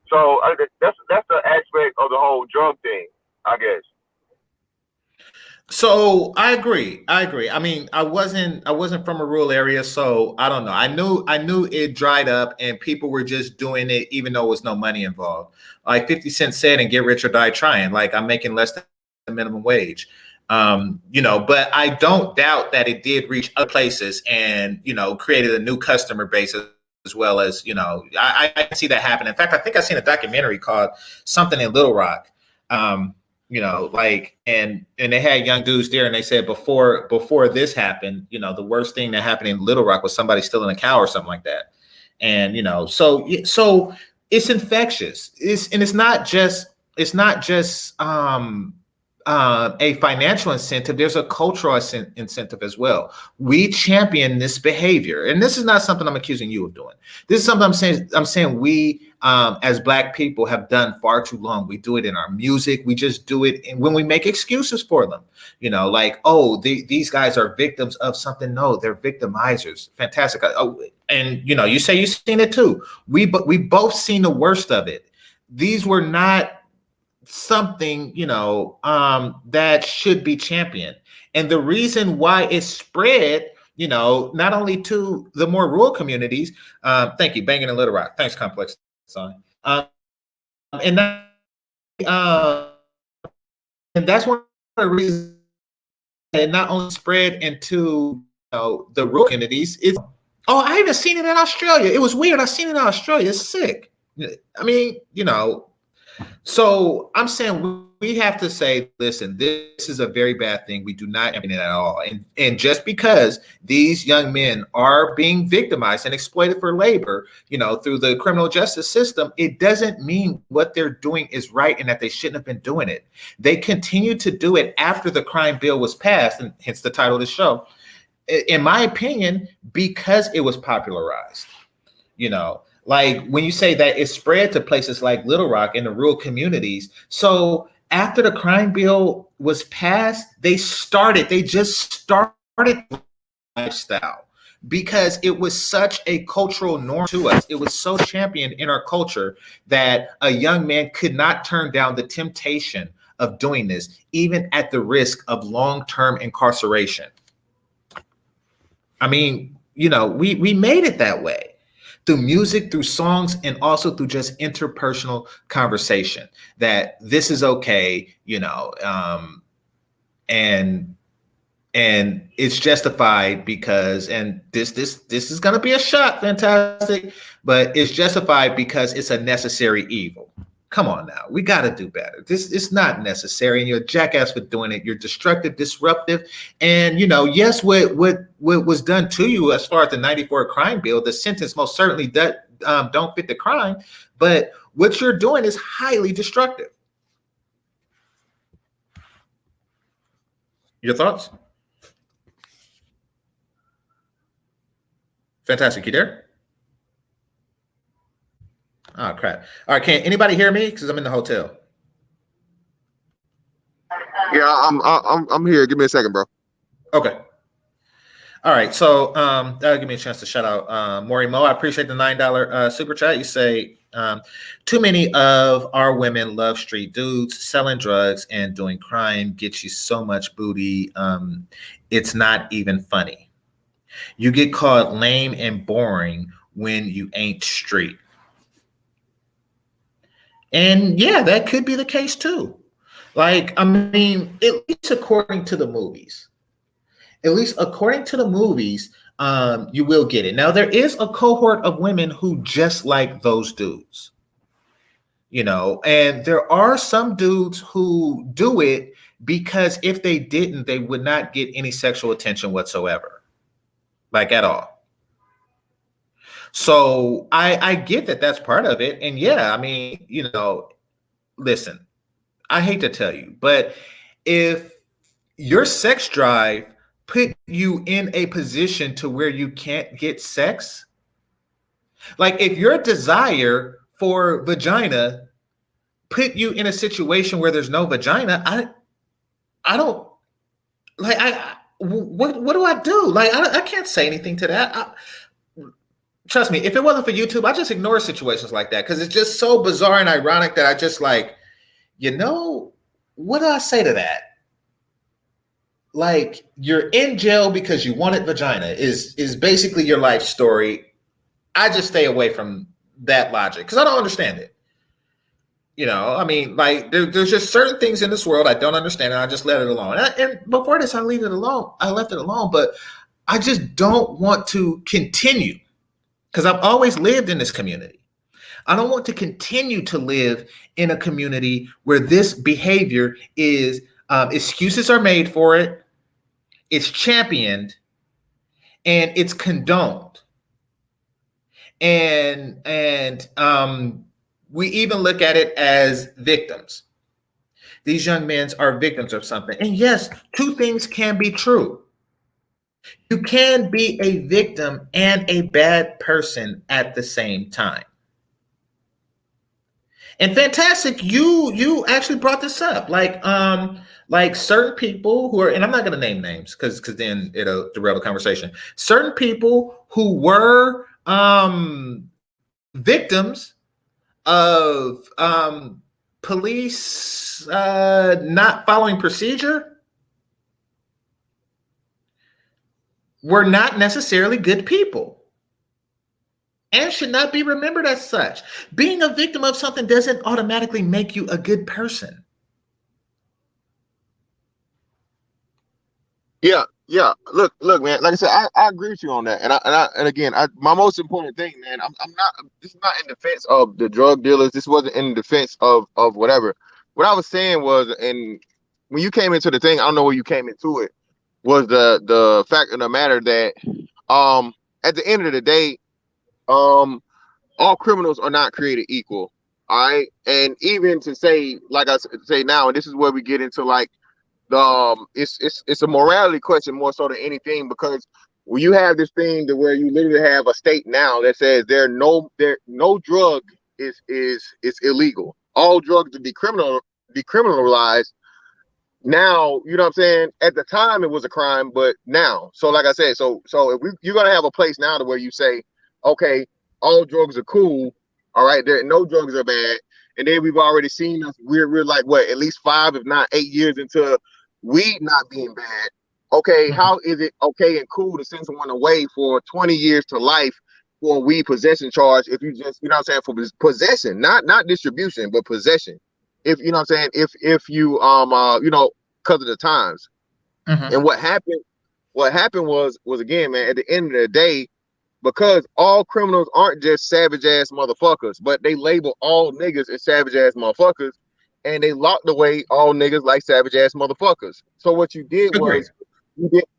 So that's the aspect of the whole drug thing, I guess. So I agree. I mean, I wasn't from a rural area, so I don't know. I knew it dried up and people were just doing it even though there was no money involved. Like 50 Cent said, and get rich or die trying. Like I'm making less than the minimum wage. But I don't doubt that it did reach other places and, created a new customer base as well as, I see that happen. In fact, I think I seen a documentary called Something in Little Rock. And they had young dudes there and they said before this happened, the worst thing that happened in Little Rock was somebody stealing a cow or something like that. And, so it's infectious. It's not just a financial incentive. There's a cultural incentive as well. We champion this behavior, and this is not something I'm accusing you of doing. This is something I'm saying we as Black people have done far too long. We do it in our music. We just do it when we make excuses for them. These guys are victims of something. No, they're victimizers. Fantastic. And you say you've seen it too. We both seen the worst of it. These were not something that should be championed, and the reason why it spread not only to the more rural communities. Thank you, Banging in Little Rock. Thanks, Complex Son. And that's one of the reasons it not only spread into the rural communities. I even seen it in Australia. It was weird. I seen it in Australia. It's sick. I mean, so I'm saying we have to say, listen, this is a very bad thing. We do not champion it at all. And just because these young men are being victimized and exploited for labor, through the criminal justice system, it doesn't mean what they're doing is right and that they shouldn't have been doing it. They continue to do it after the crime bill was passed, and hence the title of the show, in my opinion, because it was popularized, Like when you say that it spread to places like Little Rock in the rural communities. So after the crime bill was passed, they just started lifestyle because it was such a cultural norm to us. It was so championed in our culture that a young man could not turn down the temptation of doing this, even at the risk of long-term incarceration. I mean, we made it that way. Through music, through songs, and also through just interpersonal conversation, that this is okay, and it's justified because, and this is gonna be a shot, fantastic, but it's justified because it's a necessary evil. Come on now, we got to do better. This is not necessary, and you're a jackass for doing it. You're destructive, disruptive, and yes, what was done to you as far as the '94 crime bill, the sentence most certainly don't fit the crime, but what you're doing is highly destructive. Your thoughts? Fantastic. You there? Oh crap! All right, can anybody hear me? Because I'm in the hotel. Yeah, I'm here. Give me a second, bro. Okay. All right. So that'll give me a chance to shout out Maury Mo. I appreciate the $9 super chat. You say too many of our women love street dudes selling drugs and doing crime. Gets you so much booty. It's not even funny. You get called lame and boring when you ain't street. And yeah, that could be the case too. Like, I mean, at least according to the movies. At least according to the movies, you will get it. Now, there is a cohort of women who just like those dudes, you know, and there are some dudes who do it because if they didn't, they would not get any sexual attention whatsoever, like at all. So I get that that's part of it. And yeah, I mean, you know, listen, I hate to tell you, but if your sex drive put you in a position to where you can't get sex, like if your desire for vagina put you in a situation where there's no vagina, I don't like what do I do? Like I can't say anything to that. Trust me, if it wasn't for YouTube, I just ignore situations like that because it's just so bizarre and ironic that I just like, you know, what do I say to that? Like you're in jail because you wanted vagina is basically your life story. I just stay away from that logic because I don't understand it. You know, I mean, like there's just certain things in this world I don't understand, and I just let it alone. And before this, I leave it alone. I left it alone, but I just don't want to continue because I've always lived in this community. I don't want to continue to live in a community where this behavior is excuses are made for it, it's championed, and it's condoned. And we even look at it as victims. These young men are victims of something. And yes, two things can be true. You can be a victim and a bad person at the same time. And fantastic, you actually brought this up. Like certain people who are, and I'm not going to name names because then it'll derail the conversation. Certain people who were victims of police not following procedure were not necessarily good people and should not be remembered as such. Being a victim of something doesn't automatically make you a good person. Yeah. Look, man. Like I said, I agree with you on that. And again, my most important thing, man. I'm not. This is not in defense of the drug dealers. This wasn't in defense of whatever. What I was saying was, and when you came into the thing, I don't know where you came into it. Was the fact of the matter that at the end of the day, all criminals are not created equal. All right, and even to say, like I say now, and this is where we get into like. It's a morality question more so than anything because when you have this thing to where you literally have a state now that says no drug is illegal. All drugs are decriminalized. Now, you know what I'm saying? At the time it was a crime, but now, so like I said, so if you're gonna have a place now to where you say, okay, all drugs are cool, all right, no drugs are bad. And then we've already seen us, we're like what, at least 5, if not 8 years into weed not being bad. Okay, how is it okay and cool to send someone away for 20 years to life for a weed possession charge if you just, you know what I'm saying, for possession, not distribution, but possession. If you know what I'm saying, if you you know, because of the times. And what happened was again, man, at the end of the day, because all criminals aren't just savage ass motherfuckers, but they label all niggas as savage ass motherfuckers, and they locked away all niggas like savage ass motherfuckers. So what you did was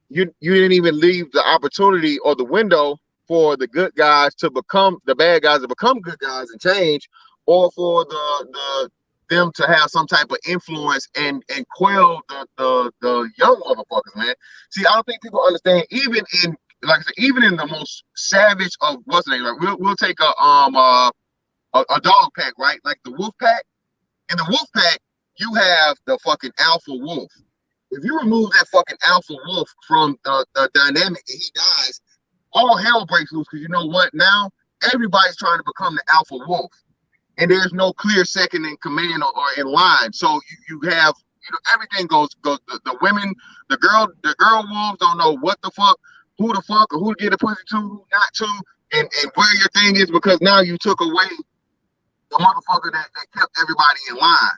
you didn't even leave the opportunity or the window for the good guys to become the bad guys to become good guys and change, or for them to have some type of influence and quell the young motherfuckers, man. See, I don't think people understand, even in, like I said, even in the most savage of what's the name, right? We'll take a dog pack, right? Like the wolf pack. In the wolf pack, you have the fucking alpha wolf. If you remove that fucking alpha wolf from the dynamic and he dies, all hell breaks loose. Because you know what? Now everybody's trying to become the alpha wolf, and there's no clear second in command or in line. So you have, you know, everything goes. The women, the girl wolves don't know what the fuck, who the fuck, or who to get a pussy to, who not to, and where your thing is, because now you took away the motherfucker that kept everybody in line.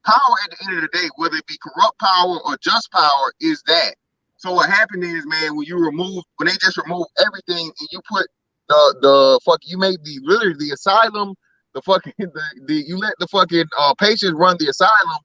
Power at the end of the day, whether it be corrupt power or just power, is that. So what happened is, man, when they just remove everything and you put the fuck, you make literally the asylum, the fucking you let the fucking patients run the asylum.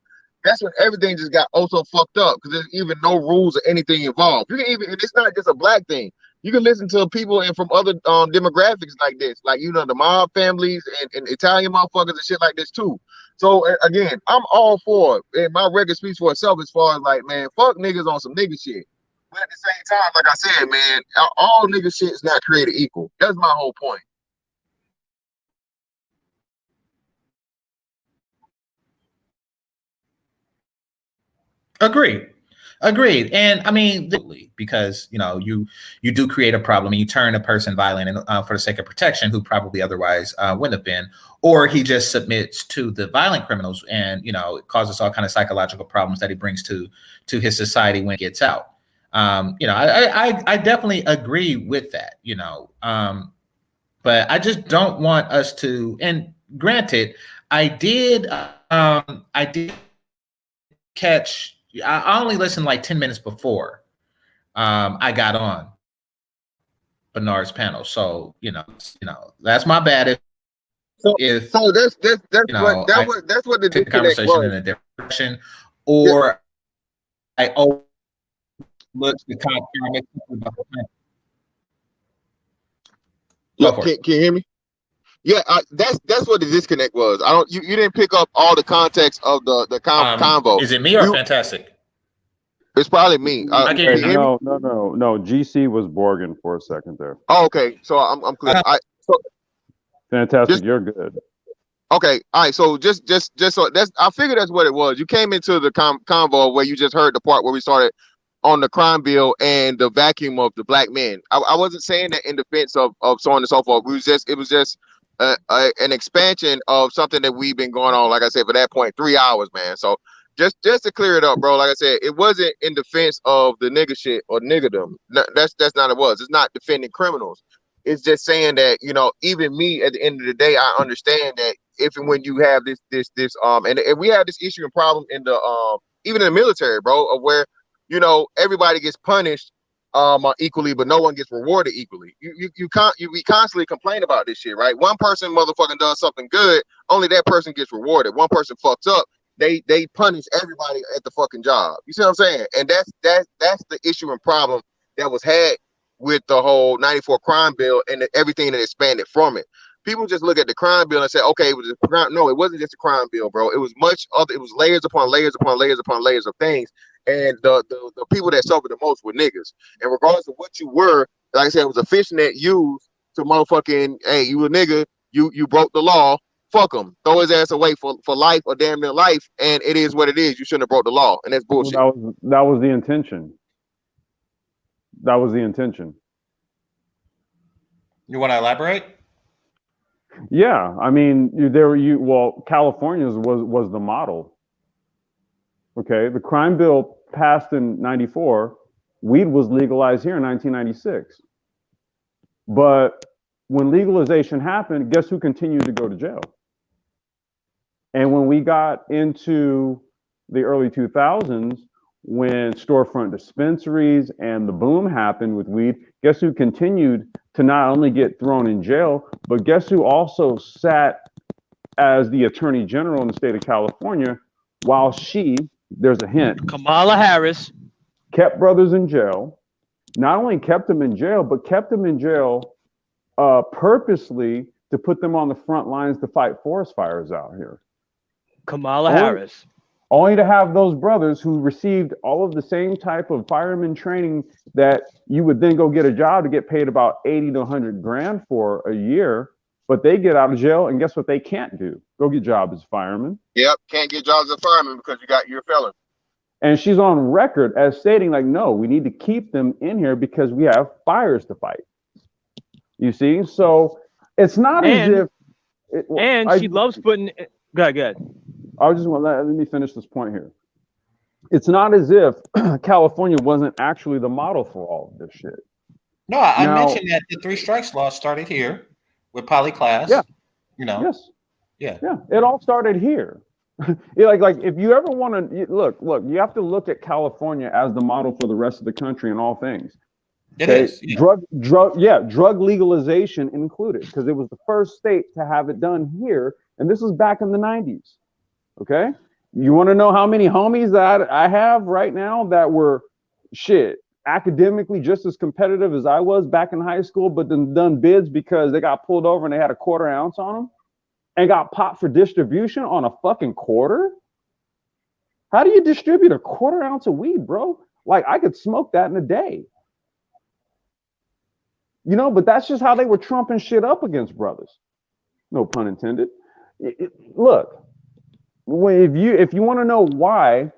That's when everything just got also fucked up, because there's even no rules or anything involved. You can even, and it's not just a black thing. You can listen to people and from other demographics like this, like, you know, the mob families and Italian motherfuckers and shit like this too. So again, I'm all for it, and my record speaks for itself as far as like, man, fuck niggas on some nigga shit. But at the same time, like I said, man, all nigga shit is not created equal. That's my whole point. Agreed. And I mean, because, you know, you do create a problem and you turn a person violent and, for the sake of protection, who probably otherwise wouldn't have been, or he just submits to the violent criminals, and, you know, it causes all kind of psychological problems that he brings to his society when he gets out. You know, I definitely agree with that, you know, but I just don't want us to, and granted, I did catch, I only listened like 10 minutes before I got on Bernard's panel. So, you know, that's my bad So that's you know, that's what the took the disconnect conversation was. in a different direction, or I overlooked the content. Can you hear me? Yeah, that's what the disconnect was. You didn't pick up all the context of the convo. Is it me or Fantastic? It's probably me. I can hear no. GC was Borgen for a second there. Oh, okay. So I'm clear. Fantastic, you're good. Okay, all right. So just so I figured that's what it was. You came into the convo where you just heard the part where we started on the crime bill and the vacuum of the black men. I wasn't saying that in defense of so on and so forth. It was just an expansion of something that we've been going on, like I said, for that point, 3 hours, man. So just to clear it up, bro, like I said, it wasn't in defense of the nigga shit or niggerdom. That's not it was. It's not defending criminals. It's just saying that, you know, even me at the end of the day, I understand that if and when you have this and we have this issue and problem in the even in the military, bro, of where, you know, everybody gets punished equally, but no one gets rewarded equally. We constantly complain about this shit, right? One person motherfucking does something good, only that person gets rewarded. One person fucks up, they punish everybody at the fucking job. You see what I'm saying? And that's the issue and problem that was had with the whole 94 crime bill and everything that expanded from it. People just look at the crime bill and say, okay, it was a crime. No, it wasn't just a crime bill, bro. It was much other. It was layers upon layers upon layers upon layers of things. And the people that suffered the most were niggas. And regardless of what you were, like I said, it was a fishnet used to motherfucking, hey, you a nigga, you broke the law, fuck him. Throw his ass away for life or damn near life. And it is what it is. You shouldn't have broke the law. And that's bullshit. Well, that was the intention. That was the intention. You want to elaborate? Yeah, I mean, California's was the model. Okay, the crime bill passed in 94. Weed was legalized here in 1996. But when legalization happened, guess who continued to go to jail? And when we got into the early 2000s, when storefront dispensaries and the boom happened with weed, guess who continued to not only get thrown in jail, but guess who also sat as the attorney general in the state of California while there's a hint, Kamala Harris, kept brothers in jail. Not only kept them in jail, but kept them in jail purposely to put them on the front lines to fight forest fires out here. Kamala Harris. Only to have those brothers who received all of the same type of fireman training that you would then go get a job to get paid about 80 to 100 grand for a year, but they get out of jail and guess what they can't do? Go get jobs as firemen. Yep, can't get jobs as firemen because you're a felon. And she's on record as stating, like, no, we need to keep them in here because we have fires to fight. You see? So it's not as if... she loves putting... Go ahead. I just want let me finish this point here. It's not as if California wasn't actually the model for all of this shit. No, I mentioned that the 3 strikes law started here with polyclass. Yeah. You know. Yes. Yeah. Yeah. It all started here. like if you ever want to look, you have to look at California as the model for the rest of the country in all things. It is. Yeah. Drug legalization included, because it was the first state to have it done here, and this was back in the 90s. Okay. You want to know how many homies that I have right now that were academically just as competitive as I was back in high school, but then done bids because they got pulled over and they had a quarter ounce on them and got popped for distribution on a fucking quarter? How do you distribute a quarter ounce of weed, bro? Like, I could smoke that in a day. You know, but that's just how they were trumping shit up against brothers. No pun intended. Look, if you want to know why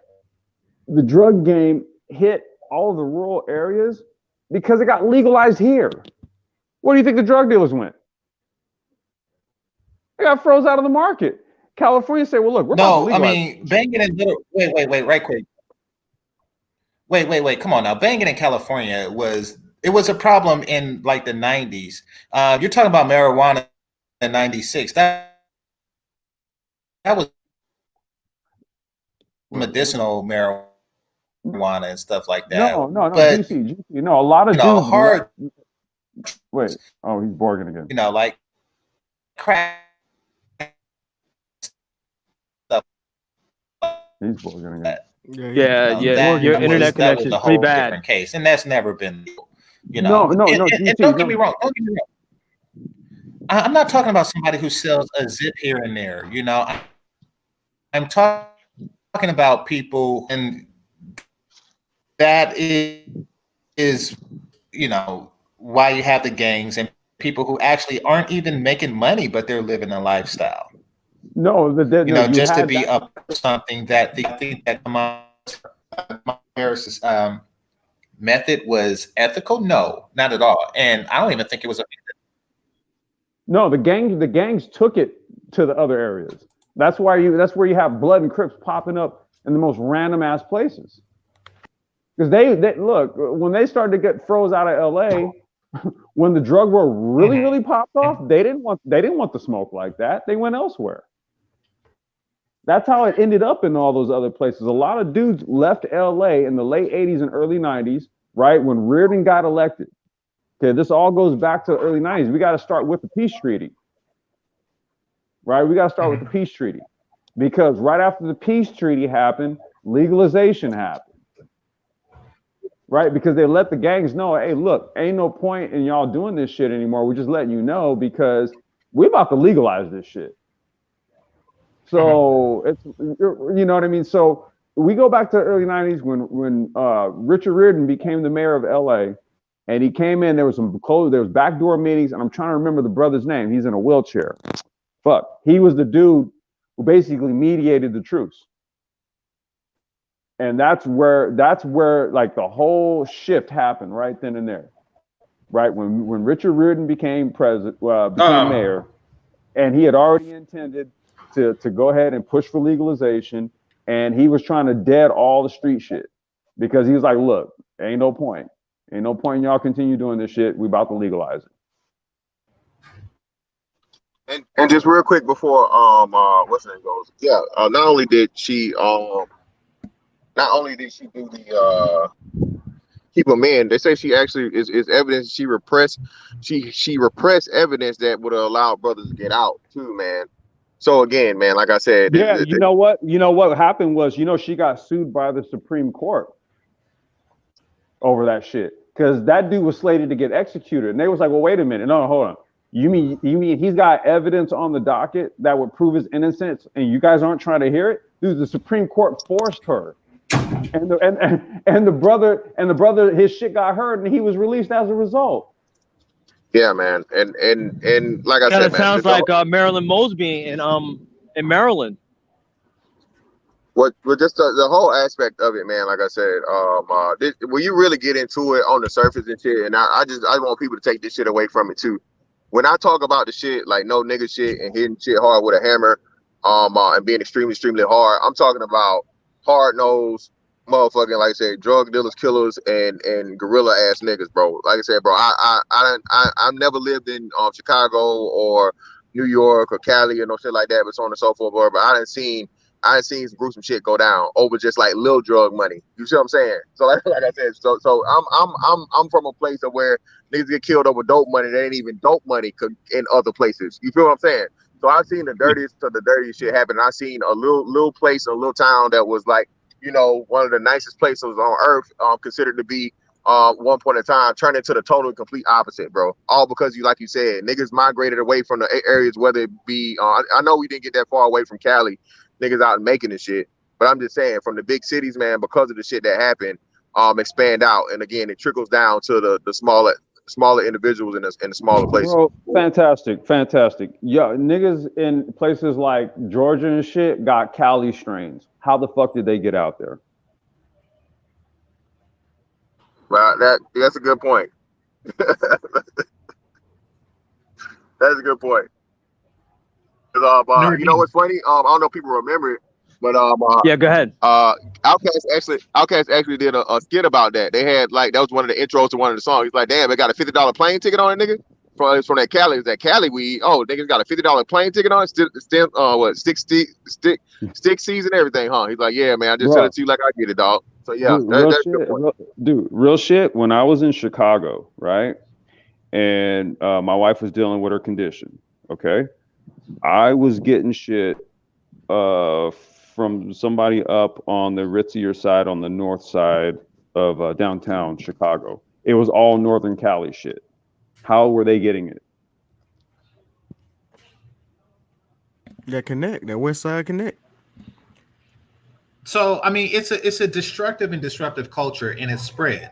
the drug game hit all of the rural areas, because it got legalized here. Where do you think the drug dealers went? They got froze out of the market. California said, well, look, we're about to legalize. I mean, banging in little, wait, right quick. Wait, come on now. Banging in California was a problem in like the 90s. You're talking about marijuana in 96. That was medicinal marijuana and stuff like that. No, but, GC. No, a lot of dudes hard. Wait, oh, he's barking again. You know, like crack stuff. He's barking again. Yeah. Your internet connection is pretty bad. Different case, and that's never been, you know. No. And don't get me wrong. I'm not talking about somebody who sells a zip here and there. You know, I'm talking about people, and that is, you know, why you have the gangs and people who actually aren't even making money, but they're living a lifestyle. No, just to be up something that I think that Harris's method was ethical. No, not at all. And I don't even think it was. No, the gangs took it to the other areas. That's where you have Blood and Crips popping up in the most random ass places. Because they look, when they started to get froze out of LA, when the drug war really popped off, they didn't want the smoke like that. They went elsewhere. That's how it ended up in all those other places. A lot of dudes left LA in the late 80s and early 90s, right? When Reardon got elected. Okay, this all goes back to the early 90s. We got to start with the peace treaty. Right? We got to start with the peace treaty. Because right after the peace treaty happened, legalization happened. Right? Because they let the gangs know, hey, look, ain't no point in y'all doing this shit anymore. We're just letting you know because we're about to legalize this shit. So it's, you know what I mean? So we go back to the early 90s when Richard Reardon became the mayor of LA, and he came in, there was backdoor meetings, and I'm trying to remember the brother's name. He's in a wheelchair. Fuck. He was the dude who basically mediated the truce. And that's where like the whole shift happened right then and there. Right? When Richard Reardon became mayor, and he had already intended to go ahead and push for legalization, and he was trying to dead all the street shit because he was like, look, ain't no point in y'all continue doing this shit. We about to legalize it. And just real quick before what's her name goes, not only did she do the keep them in, they say she actually is evidence she repressed evidence that would have allowed brothers to get out too, man. So again, man, like I said, you know what happened was, she got sued by the Supreme Court over that shit because that dude was slated to get executed, and they was like, well, wait a minute, no, hold on, you mean he's got evidence on the docket that would prove his innocence, and you guys aren't trying to hear it? Dude, the Supreme Court forced her, and the brother, his shit got heard, and he was released as a result. Yeah, man, and like I said, man, sounds like Marilyn Mosby in Maryland. What just the whole aspect of it, man. Like I said, when you really get into it on the surface and shit, and I want people to take this shit away from it too. When I talk about the shit like no nigga shit and hitting shit hard with a hammer, and being extremely hard, I'm talking about hard nosed motherfucking, like I said, drug dealers, killers, and gorilla ass niggas, bro. Like I said, bro, I've never lived in Chicago or New York or Cali or no shit like that, but so on and so forth, bro. But I done seen some gruesome shit go down over just like little drug money. You see what I'm saying? So like I said, so I'm from a place of where niggas get killed over dope money. That ain't even dope money in other places. You feel what I'm saying? So I've seen the dirtiest of the dirtiest shit happen. I've seen a little place, a little town that was like, you know, one of the nicest places on earth, considered to be one point in time, turn into the total complete opposite, bro. All because like you said, niggas migrated away from the areas, whether it be, I know we didn't get that far away from Cali, niggas out and making this shit, but I'm just saying from the big cities, man, because of the shit that happened, expand out, and again, it trickles down to the smaller individuals in the smaller places. Bro, fantastic. Yeah, niggas in places like Georgia and shit got Cali strains. How the fuck did they get out there? Well, that's a good point. That's a good point. You know what's funny? I don't know if people remember it, but yeah, go ahead. Outkast actually did a skit about that. They had like that was one of the intros to one of the songs. He's like, damn, they got a $50 plane ticket on it, nigga. From that Cali, that Cali weed. Oh, niggas got a $50 plane ticket on it. Stick season everything, huh? He's like, yeah, man, I just said it to you like I get it, dog. So yeah, real shit. When I was in Chicago, right, and my wife was dealing with her condition. Okay. I was getting shit from somebody up on the ritzier side, on the north side of downtown Chicago. It was all Northern Cali shit. How were they getting it? That connect, that West Side Connect. So I mean, it's a destructive and disruptive culture, and it's spread.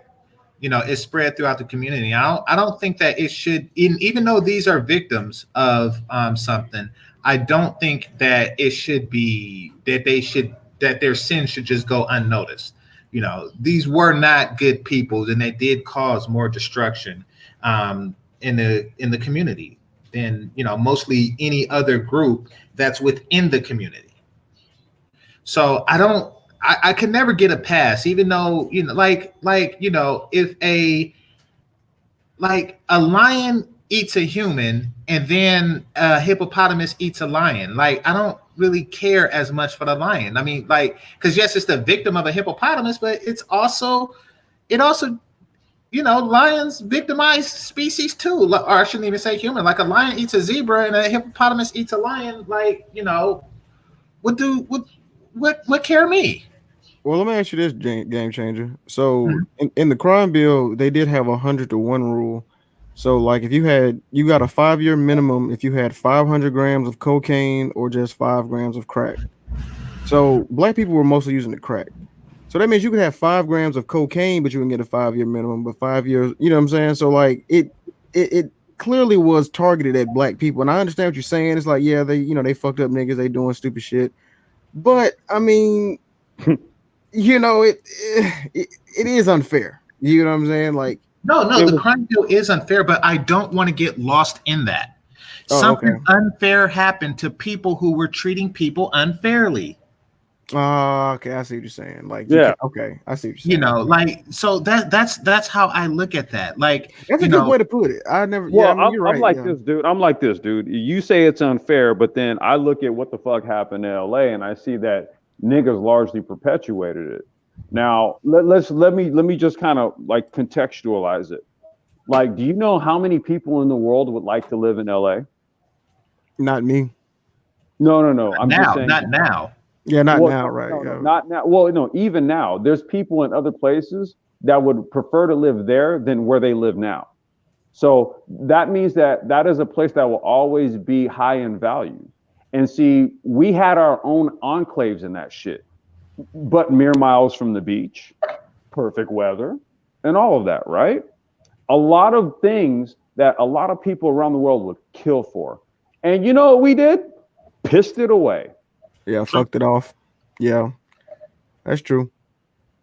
You know, it's spread throughout the community. I don't think that it should, even though these are victims of something, I don't think that it should be that their sin should just go unnoticed. You know, these were not good people, and they did cause more destruction in the community than, you know, mostly any other group that's within the community. So I can never get a pass, even though, you know, like, you know, if a lion eats a human and then a hippopotamus eats a lion, like, I don't really care as much for the lion. I mean, like, because yes, it's the victim of a hippopotamus, but it also, you know, lions victimize species too. Or I shouldn't even say human. Like, a lion eats a zebra and a hippopotamus eats a lion. Like, you know, what care me? Well, let me ask you this, Game Changer. So in the crime bill, they did have 100-to-1 rule. So like if you got a 5-year minimum if you had 500 grams of cocaine or just 5 grams of crack. So black people were mostly using the crack. So that means you could have 5 grams of cocaine, but you can get a 5-year minimum, but 5 years, you know what I'm saying? So like it clearly was targeted at black people. And I understand what you're saying. It's like, yeah, they fucked up niggas, they doing stupid shit. But I mean, you know, it is unfair. You know what I'm saying? Like, no, the crime bill is unfair, but I don't want to get lost in that. Something unfair happened to people who were treating people unfairly. Okay, I see what you're saying. Like, yeah, okay, I see what you're saying. You know, like, so that's how I look at that. Like, that's a good way to put it. I never. Well, yeah, I mean, I'm like this, dude. I'm like this, dude. You say it's unfair, but then I look at what the fuck happened in LA, and I see that niggas largely perpetuated it. Now, let me just kind of like contextualize it. Like, do you know how many people in the world would like to live in LA? Not me. No. I'm now, just saying, not now. Yeah, now, right? No, not now. Well, no, even now, there's people in other places that would prefer to live there than where they live now. So that means that is a place that will always be high in value. And see, we had our own enclaves in that shit, but mere miles from the beach, perfect weather, and all of that, right? A lot of things that a lot of people around the world would kill for. And you know what we did? Pissed it away. Yeah, fucked it off. Yeah. That's true.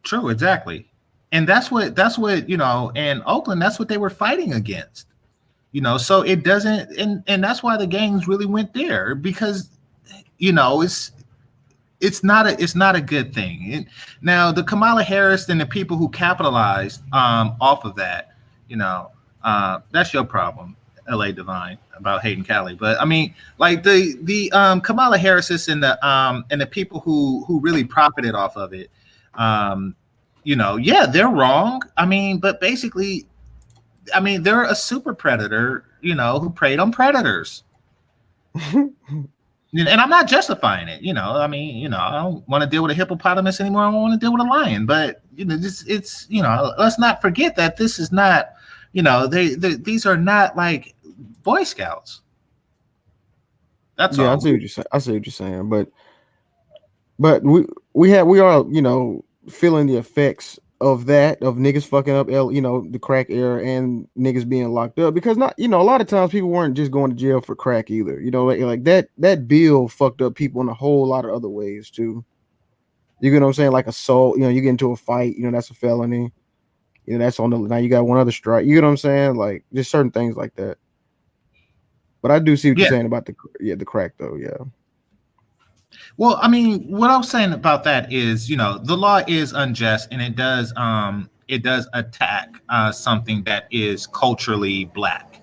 True, exactly. And that's what in Oakland, that's what they were fighting against. So it doesn't, and that's why the gangs really went there, because it's not a good thing. Now the Kamala Harris and the people who capitalized off of that, that's your problem, LA Divine, about hating Cali. But I mean, like the Kamala Harris and the people who really profited off of it, yeah, they're wrong. I mean, but basically, I mean, they're a super predator, who preyed on predators. And I'm not justifying it, I mean, I don't want to deal with a hippopotamus anymore. I don't want to deal with a lion. But it's let's not forget that this is not, these are not like Boy Scouts. That's all. I see what you're saying. I see what you're saying, but we are feeling the effects of that, of niggas fucking up the crack era, and niggas being locked up, because not a lot of times people weren't just going to jail for crack either. Like that bill fucked up people in a whole lot of other ways too. You get what I'm saying? Like assault, you get into a fight, that's a felony. That's now you got one other strike. You get what I'm saying? Like just certain things like that. But I do see what you're saying about the crack though. Yeah. Well, I mean, what I was saying about that is, the law is unjust, and it does attack something that is culturally black,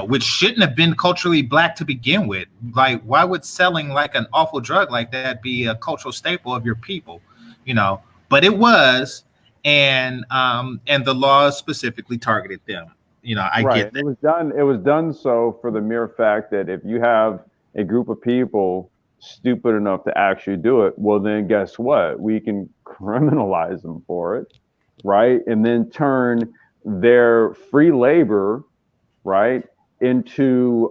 which shouldn't have been culturally black to begin with. Like, why would selling like an awful drug like that be a cultural staple of your people? But it was, and the law specifically targeted them. I get that. It was done so for the mere fact that if you have a group of people stupid enough to actually do it, well, then guess what? We can criminalize them for it, right? And then turn their free labor, right, into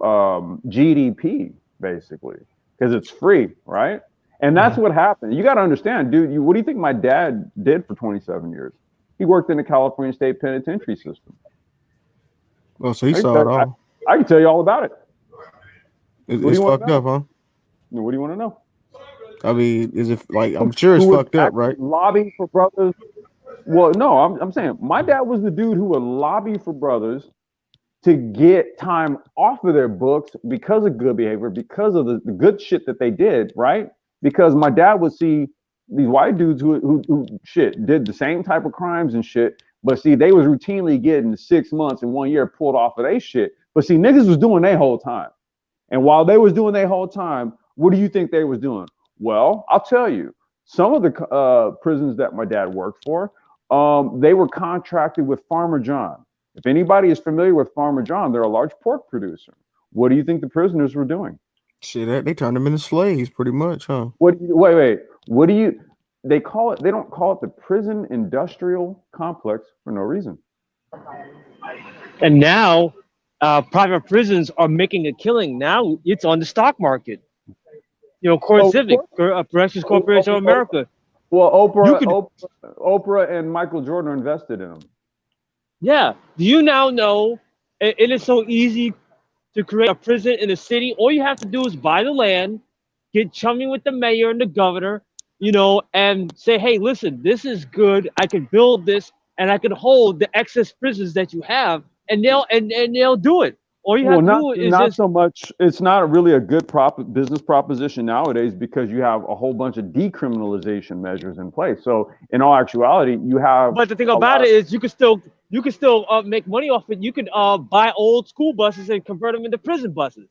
GDP, basically, because it's free, right? And that's what happened. You got to understand, dude, what do you think my dad did for 27 years? He worked in the California State Penitentiary system. Well, so he saw it all. I can tell you all about it. It's fucked up, huh? What do you want to know? I mean, is it like, I'm sure it's fucked up, right? Lobbying for brothers. Well, no, I'm saying my dad was the dude who would lobby for brothers to get time off of their books because of good behavior, because of the good shit that they did, right? Because my dad would see these white dudes who did the same type of crimes and shit, but see, they was routinely getting 6 months and 1 year pulled off of their shit. But see, niggas was doing their whole time. And while they was doing their whole time, what do you think they was doing? Well, I'll tell you, some of the prisons that my dad worked for, they were contracted with Farmer John. If anybody is familiar with Farmer John, they're a large pork producer. What do you think the prisoners were doing? Shit, they turned them into slaves pretty much, huh? Wait. What do you, they don't call it the prison industrial complex for no reason. And now private prisons are making a killing. Now it's on the stock market. Core Civic, Progressive Corporation of America. Well, Oprah and Michael Jordan are invested in them. Yeah. Do you now know it is so easy to create a prison in a city? All you have to do is buy the land, get chummy with the mayor and the governor, and say, hey, listen, this is good. I can build this and I can hold the excess prisons that you have, and they'll do it. All you have to do is not so much. It's not really a good business proposition nowadays, because you have a whole bunch of decriminalization measures in place. So in all actuality, you have. But the thing about it is, you can still make money off it. You can buy old school buses and convert them into prison buses.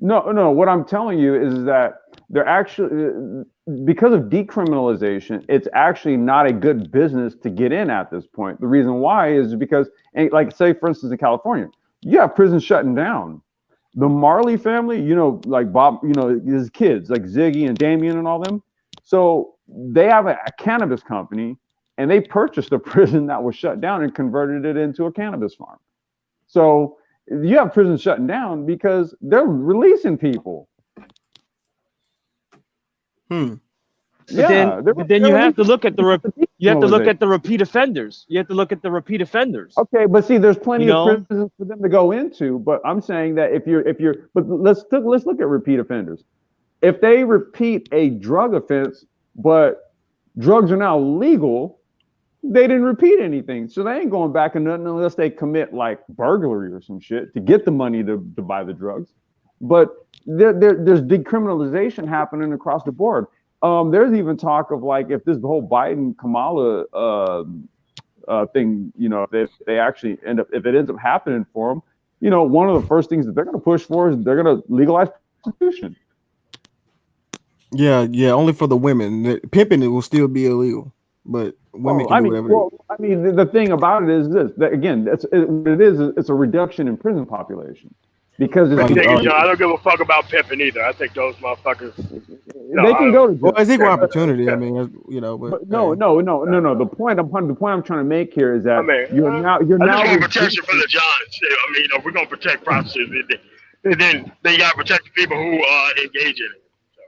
No. What I'm telling you is that they're actually, because of decriminalization, it's actually not a good business to get in at this point. The reason why is because, like, say for instance, in California, you have prisons shutting down. The Marley family, like Bob, his kids, like Ziggy and Damien and all them. So they have a cannabis company, and they purchased a prison that was shut down and converted it into a cannabis farm. So you have prisons shutting down because they're releasing people. But then you have to look at the repeat offenders. You have to look at the repeat offenders. Okay, but see, there's plenty of prisons for them to go into. But I'm saying that but let's look at repeat offenders. If they repeat a drug offense, but drugs are now legal. They didn't repeat anything, so they ain't going back and nothing unless they commit like burglary or some shit to get the money to buy the drugs. But there's decriminalization happening across the board. There's even talk of like if this whole Biden Kamala thing, you know, if they actually if it ends up happening for them, you know, one of the first things that they're going to push for is they're going to legalize prostitution. Yeah, only for the women. Pimping it will still be illegal, but women can do whatever. Well, I mean, the thing about it is this: that again, it's a reduction in prison population because it's, I don't give a fuck about pimping either. I think those motherfuckers. They can go to jail. Well, it's equal opportunity. I mean, you know, but no. The point I'm trying to make here is that you're now just want protection for the Johns. I mean, you know, we're gonna protect prostitutes, and then they gotta protect the people who engage in it.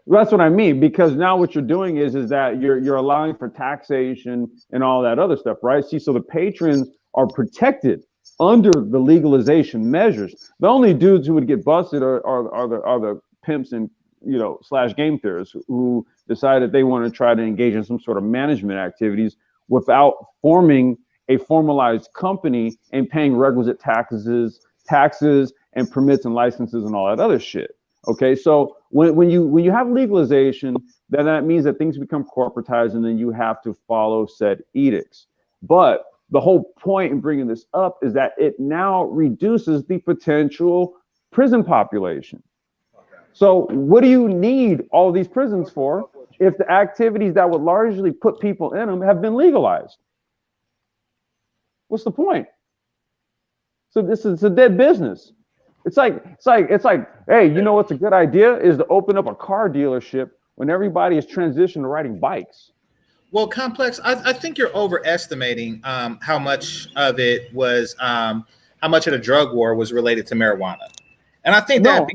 That's what I mean, because now what you're doing is that you're allowing for taxation and all that other stuff, right? See, so the patrons are protected under the legalization measures. The only dudes who would get busted are the pimps and, you know, / game theorists who decide that they want to try to engage in some sort of management activities without forming a formalized company and paying requisite taxes and permits and licenses and all that other shit. Okay, so when you have legalization, then that means that things become corporatized, and then you have to follow said edicts. But the whole point in bringing this up is that it now reduces the potential prison population. So what do you need all these prisons for if the activities that would largely put people in them have been legalized? What's the point? So this is a dead business. It's like, hey, you know what's a good idea is to open up a car dealership when everybody is transitioned to riding bikes. Well, Complex, I think you're overestimating how much of it was, how much of the drug war was related to marijuana. And I think no, it's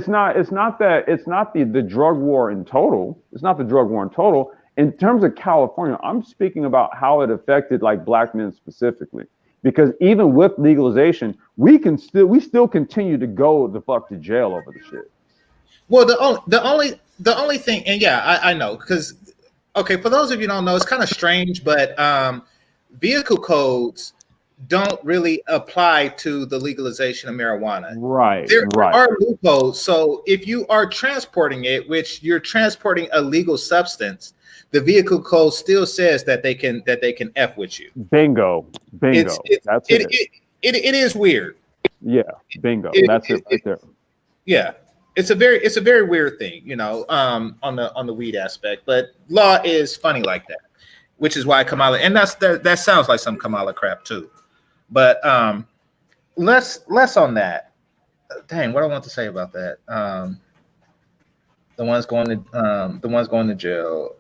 not the drug war in total. It's not the drug war in total. In terms of California, I'm speaking about how it affected like black men specifically. Because even with legalization, we still continue to go the fuck to jail over the shit. Well, the only thing, and yeah, I know, because okay, for those of you who don't know, it's kind of strange, but vehicle codes don't really apply to the legalization of marijuana. Right. There are loopholes. So if you are transporting it, which you're transporting a legal substance, the vehicle code still says that they can F with you. Bingo. That's it. It is weird. Yeah, bingo. That's it right there. Yeah. It's a very weird thing, you know, on the weed aspect, but law is funny like that, which is why Kamala, and that sounds like some Kamala crap too. But less on that. Dang, what I want to say about that. The ones going to jail.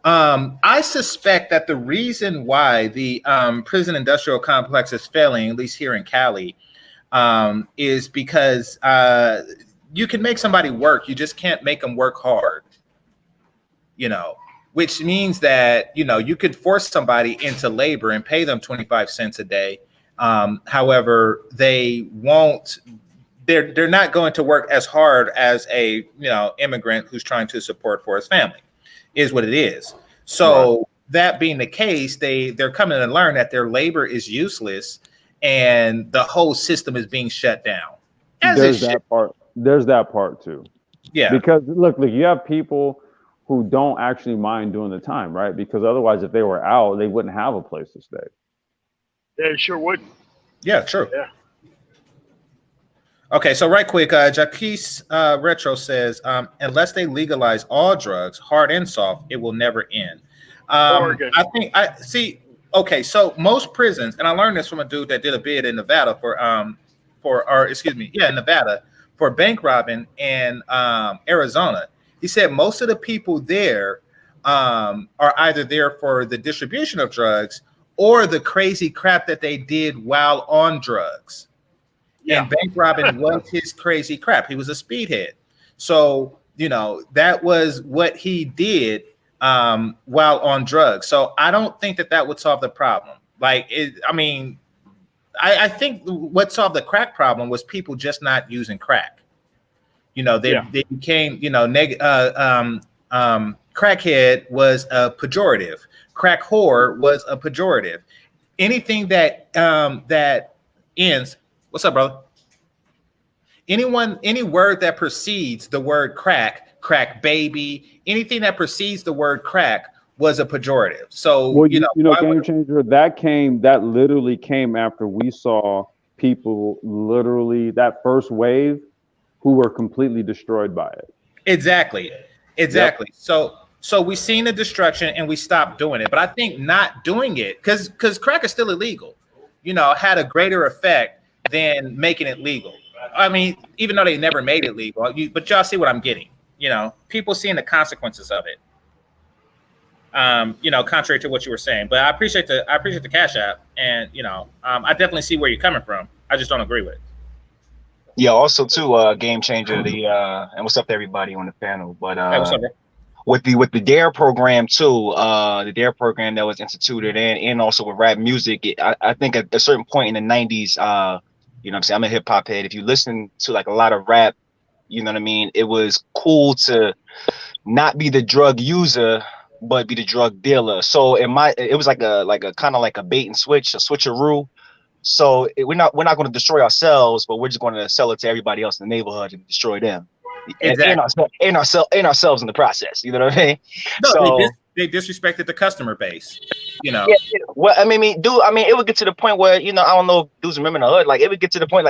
I suspect that the reason why the prison industrial complex is failing, at least here in Cali, is because you can make somebody work. You just can't make them work hard. You know, which means that, you know, you could force somebody into labor and pay them 25 cents a day. However, they won't. They're not going to work as hard as a, you know, immigrant who's trying to support for his family, is what it is. So that being the case, they're coming to learn that their labor is useless and the whole system is being shut down. There's that part too. Yeah. Because look, you have people who don't actually mind doing the time, right? Because otherwise, if they were out, they wouldn't have a place to stay. They sure wouldn't. Yeah, true. Yeah. Okay, so right quick, Jaquise Retro says, unless they legalize all drugs, hard and soft, it will never end. I see. Okay, so most prisons, and I learned this from a dude that did a bid in Nevada Nevada for bank robbing in Arizona. He said most of the people there are either there for the distribution of drugs or the crazy crap that they did while on drugs. Yeah. And bank robbing was his crazy crap. He was a speedhead. So, you know, that was what he did while on drugs. So I don't think that would solve the problem. Like, I think what solved the crack problem was people just not using crack. You know, they became, you know, crackhead was a pejorative. Crack whore was a pejorative. Anything that that ends. What's up, brother? Any word that precedes the word crack baby, anything that precedes the word crack was a pejorative. So well, you know, Game Changer, that literally came after we saw people literally that first wave who were completely destroyed by it. Exactly. Yep. So we seen the destruction and we stopped doing it. But I think not doing it, because crack is still illegal, had a greater effect than making it legal. I mean, even though they never made it legal, but y'all see what I'm getting. People seeing the consequences of it. Contrary to what you were saying. But I appreciate the Cash App, and I definitely see where you're coming from. I just don't agree with it. Yeah, also too, Game Changer, and what's up to everybody on the panel. But Hey, what's up, bro? with the DARE program too, the DARE program that was instituted, and also with rap music, I think at a certain point in the 90s, what I'm saying, I'm a hip hop head. If you listen to like a lot of rap, you know what I mean, it was cool to not be the drug user, but be the drug dealer. So it was like a kind of like a bait and switch, a switcheroo. So we're not going to destroy ourselves, but we're just going to sell it to everybody else in the neighborhood and destroy them, and ourselves in the process. You know what I mean? No, so they disrespected the customer base. Yeah, well, I mean, it would get to the point where I don't know if dudes remember in the hood. Like it would get to the point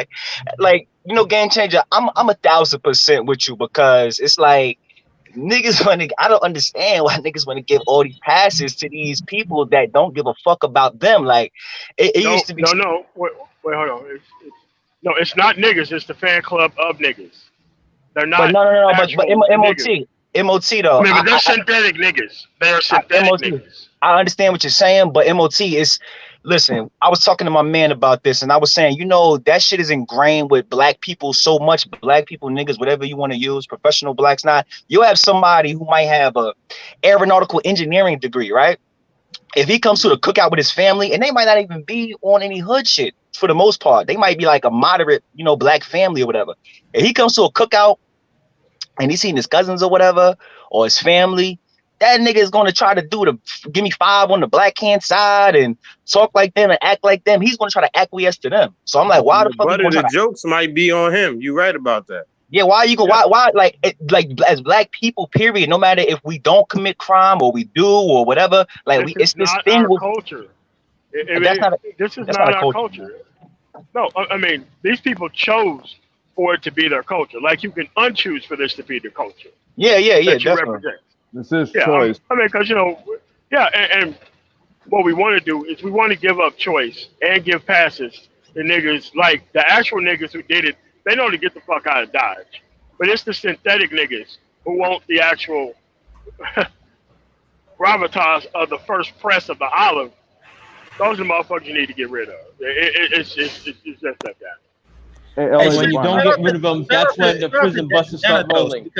like Game Changer. I'm 1,000% with you, because it's like niggas I don't understand why niggas want to give all these passes to these people that don't give a fuck about them. Like it used to be. No. Wait, hold on. It's not niggas. It's the fan club of niggas. They're not. But no. But MOT though. I mean, but they're synthetic niggas. They're synthetic niggas. I understand what you're saying, but MOT is. Listen, I was talking to my man about this, and I was saying, that shit is ingrained with black people so much. Black people, niggas, whatever you want to use, professional blacks, not. You'll have somebody who might have a aeronautical engineering degree, right? If he comes to the cookout with his family, and they might not even be on any hood shit for the most part. They might be like a moderate, black family or whatever. If he comes to a cookout and he's seen his cousins or whatever, or his family, that nigga is going to try to give me 5 on the black hand side and talk like them and act like them. He's going to try to acquiesce to them. So I'm like, why the fuck? But the jokes might be on him. You right about that. Yeah, why you go? Why like as black people? Period. No matter if we don't commit crime or we do or whatever. Like it's this thing with culture. This is that's not our culture. No, I mean these people chose for it to be their culture. Like you can unchoose for this to be their culture. Yeah, definitely. This is choice. I mean, because and what we want to do is we want to give up choice and give passes to niggas like the actual niggas who did it. They know to get the fuck out of Dodge, but it's the synthetic niggas who want the actual gravitas of the first press of the olive. Those are the motherfuckers you need to get rid of. It's just like that. Hey, when you don't get rid of them, that's when the prison buses start rolling.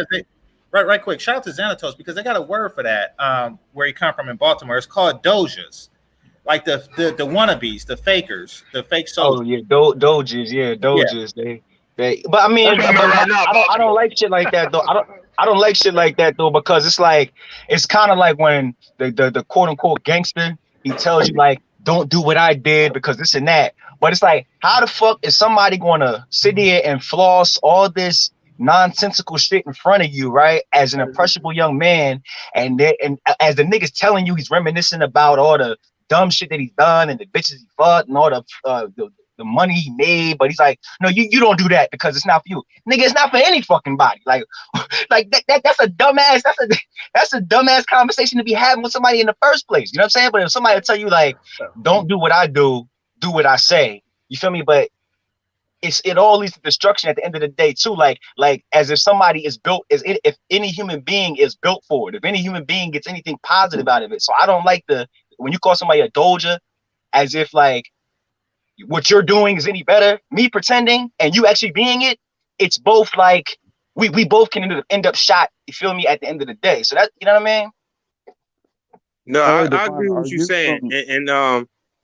Right quick. Shout out to Xanatos, because they got a word for that where he come from in Baltimore. It's called dojas. Like the wannabes, the fakers, the fake soldiers. Oh yeah, dojas, yeah. They but I mean, I don't like shit like that though. I don't like shit like that though, because it's like it's kind of like when the quote unquote gangster, he tells you like, don't do what I did because this and that. But it's like, how the fuck is somebody gonna sit here and floss all this nonsensical shit in front of you, right? As an impressionable young man, and as the nigga's telling you, he's reminiscing about all the dumb shit that he's done and the bitches he fucked and all the money he made, but he's like, no, you don't do that because it's not for you, nigga. It's not for any fucking body. Like that's a dumbass. That's a dumbass conversation to be having with somebody in the first place. You know what I'm saying? But if somebody tell you like, don't do what I do what I say. You feel me? But it all leads to destruction at the end of the day too. Like as if somebody is built, if any human being is built for it, if any human being gets anything positive out of it. So I don't like when you call somebody a doja, as if like what you're doing is any better. Me pretending and you actually being it, it's both like we both can end up shot. You feel me? At the end of the day. So that, you know what I mean? No, I agree with what you're saying,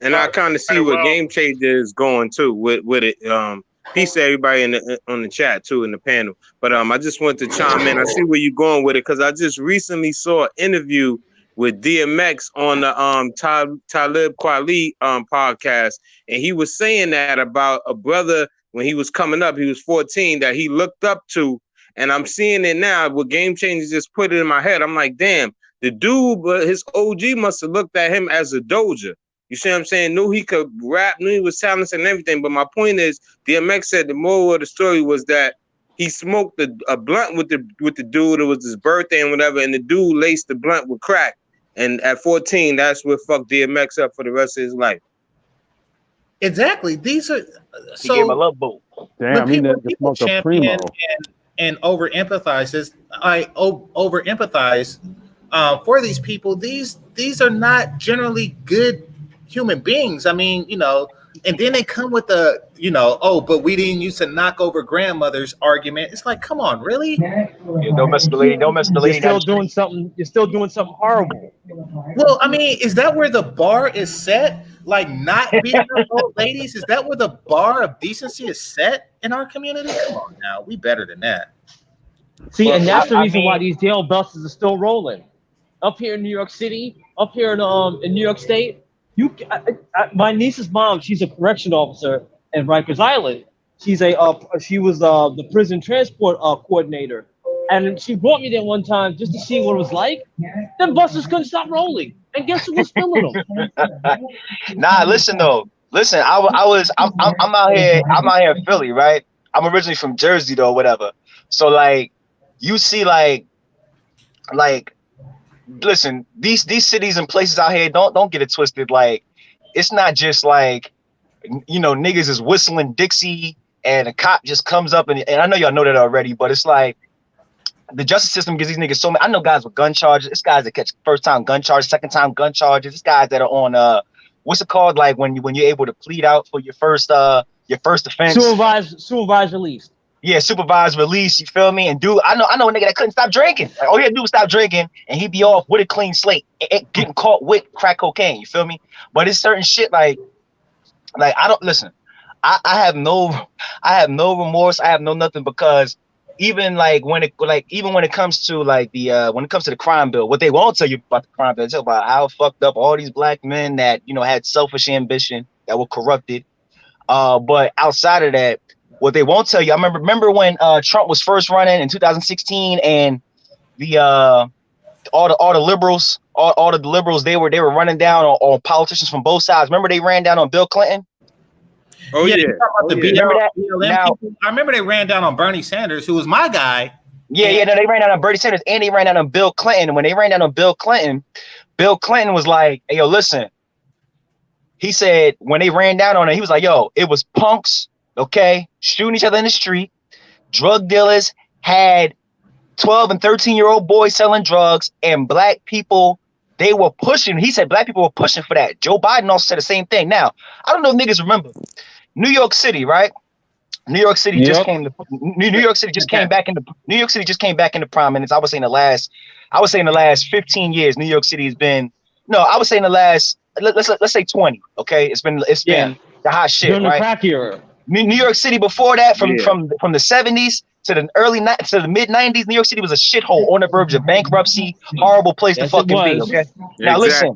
and I kind of see what Game Changer is going to with it. Peace to everybody on the chat too in the panel. But I just want to chime in. I see where you're going with it because I just recently saw an interview with DMX on the Talib Kweli podcast, and he was saying that about a brother when he was coming up, he was 14, that he looked up to, and I'm seeing it now. What Game Changers just put it in my head. I'm like, damn, the dude, but his OG must have looked at him as a doja. You see what I'm saying? Knew he could rap, knew he was talented and everything. But my point is, DMX said the moral of the story was that he smoked a blunt with the dude. It was his birthday and whatever, and the dude laced the blunt with crack. And at 14, that's what fucked DMX up for the rest of his life. Exactly. These are so. He gave him a love boat. Damn, people champion and over empathize this. I over empathize for these people. These are not generally good human beings. I mean, you know, and then they come with the, you know, oh, but we didn't used to knock over grandmothers argument. It's like, come on, really? Yeah, don't mess with the lady. Don't mess with the lady. You're still doing something horrible. Well, I mean, is that where the bar is set? Like not beating up old ladies? Is that where the bar of decency is set in our community? Come on now, we better than that. See, and that's the reason why these jail buses are still rolling. Up here in New York City, up here in New York State, my niece's mom, she's a correction officer in Rikers Island. She was the prison transport coordinator, and she brought me there one time just to see what it was like. Them buses couldn't stop rolling, and guess who was filling them? Nah, listen though. Listen, I'm out here in Philly, right? I'm originally from Jersey though, whatever. So like, you see like, listen, these cities and places out here, don't get it twisted. Like, it's not just like, you know, niggas is whistling Dixie and a cop just comes up and I know y'all know that already, but it's like the justice system gives these niggas so many. I know guys with gun charges. It's guys that catch first time gun charges, second time gun charges. It's guys that are on what's it called? Like when you're able to plead out for your first offense. Supervised release. Yeah, supervised release, you feel me? And dude, I know a nigga that couldn't stop drinking. Like, all he had to do was stop drinking and he'd be off with a clean slate, getting caught with crack cocaine, you feel me? But it's certain shit like I don't listen. I have no remorse, I have no nothing, because even when it comes to like the crime bill, what they won't tell you about the crime bill, they tell about how fucked up all these black men that, you know, had selfish ambition, that were corrupted. But outside of that, what they won't tell you, I remember when Trump was first running in 2016, and all the liberals, they were running down on politicians from both sides. Remember they ran down on Bill Clinton? Oh yeah. Remember that? Now, I remember they ran down on Bernie Sanders, who was my guy. Yeah, no, they ran down on Bernie Sanders and they ran down on Bill Clinton. And when they ran down on Bill Clinton was like, hey, yo, listen. He said when they ran down on it, he was like, yo, it was punks. Okay, shooting each other in the street. Drug dealers had 12 and 13-year-old boys selling drugs, and black people, they were pushing. He said black people were pushing for that. Joe Biden also said the same thing. Now, I don't know if niggas remember New York City, right? New York City just came back into prominence. I would say in the last 15 years, New York City has been, no, I would say in the last, let's say 20. Okay, it's been the hot shit, during right? the crack era. New York City before that, from the 70s to the mid 90s, New York City was a shithole on the verge of bankruptcy, horrible place to fucking be. Okay, now listen,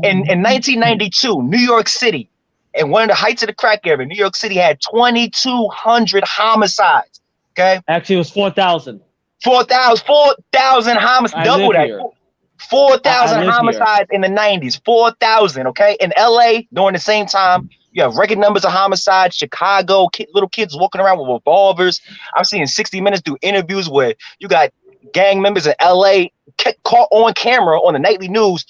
in 1992, New York City, and one of the heights of the crack era, New York City had 2,200 homicides. Okay, actually it was 4,000. 4,000 homicides, double that. 4,000 homicides in the 90s. 4,000. Okay, in LA during the same time. You have record numbers of homicides. Chicago, little kids walking around with revolvers. I'm seeing 60 Minutes do interviews where you got gang members in LA caught on camera on the nightly news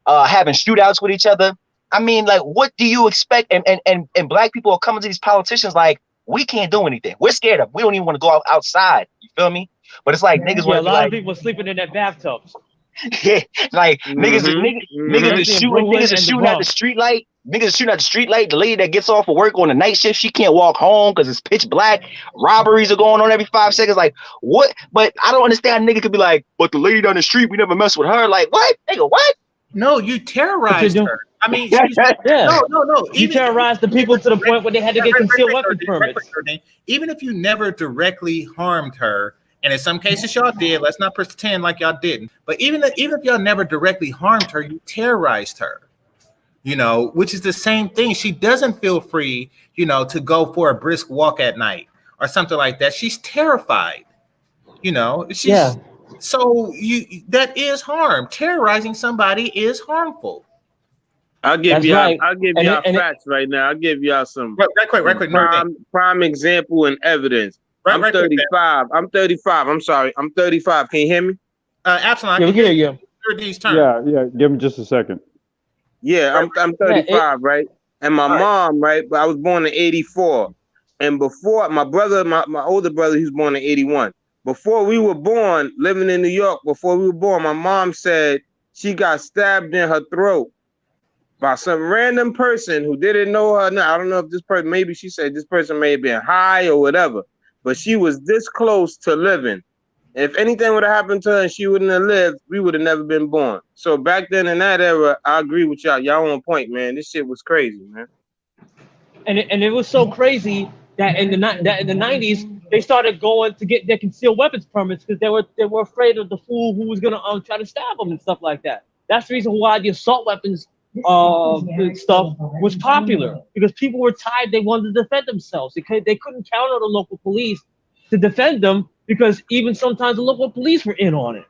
having shootouts with each other. I mean, like, what do you expect? And black people are coming to these politicians like, we can't do anything. We're scared of. We don't even want to go outside. You feel me? But it's like niggas want to be like, a lot of people sleeping in their bathtubs. Yeah, like niggas are shooting at the street light. Niggas are shooting at the street light. The lady that gets off of work on the night shift, she can't walk home because it's pitch black. Robberies are going on every 5 seconds. Like, what? But I don't understand how a nigga could be like, but the lady down the street, we never mess with her. Like, what? Nigga, what? No, you terrorized her. I mean, yeah. no. You terrorized the people to the point where they had to get concealed weapons permits. Even if you never directly harmed her, and in some cases y'all did, let's not pretend like y'all didn't. But even if y'all never directly harmed her, you terrorized her. You know, which is the same thing. She doesn't feel free, you know, to go for a brisk walk at night or something like that. She's terrified. You know, so that is harm. Terrorizing somebody is harmful. I'll give y'all facts right now. I'll give y'all some right quick. Prime example and evidence. I'm 35. I'm 35. I'm sorry. I'm 35. Can you hear me? Absolutely. Yeah, we can hear you. Yeah. Give him just a second. Yeah, I'm 35, right? And my mom, right? But I was born in 84. And before my brother, my older brother, he was born in 81. Before we were born, living in New York, before we were born, my mom said she got stabbed in her throat by some random person who didn't know her. Now, I don't know if this person, maybe she said this person may have been high or whatever, but she was this close to living. If anything would have happened to her and she wouldn't have lived, we would have never been born. So back then in that era, I agree with y'all. Y'all on point, man. This shit was crazy, man. And it was so crazy that in the 90s they started going to get their concealed weapons permits because they were afraid of the fool who was gonna try to stab them and stuff like that. That's the reason why the assault weapons stuff was popular, because people were tired. They wanted to defend themselves. They couldn't count on the local police to defend them, because even sometimes the local police were in on it.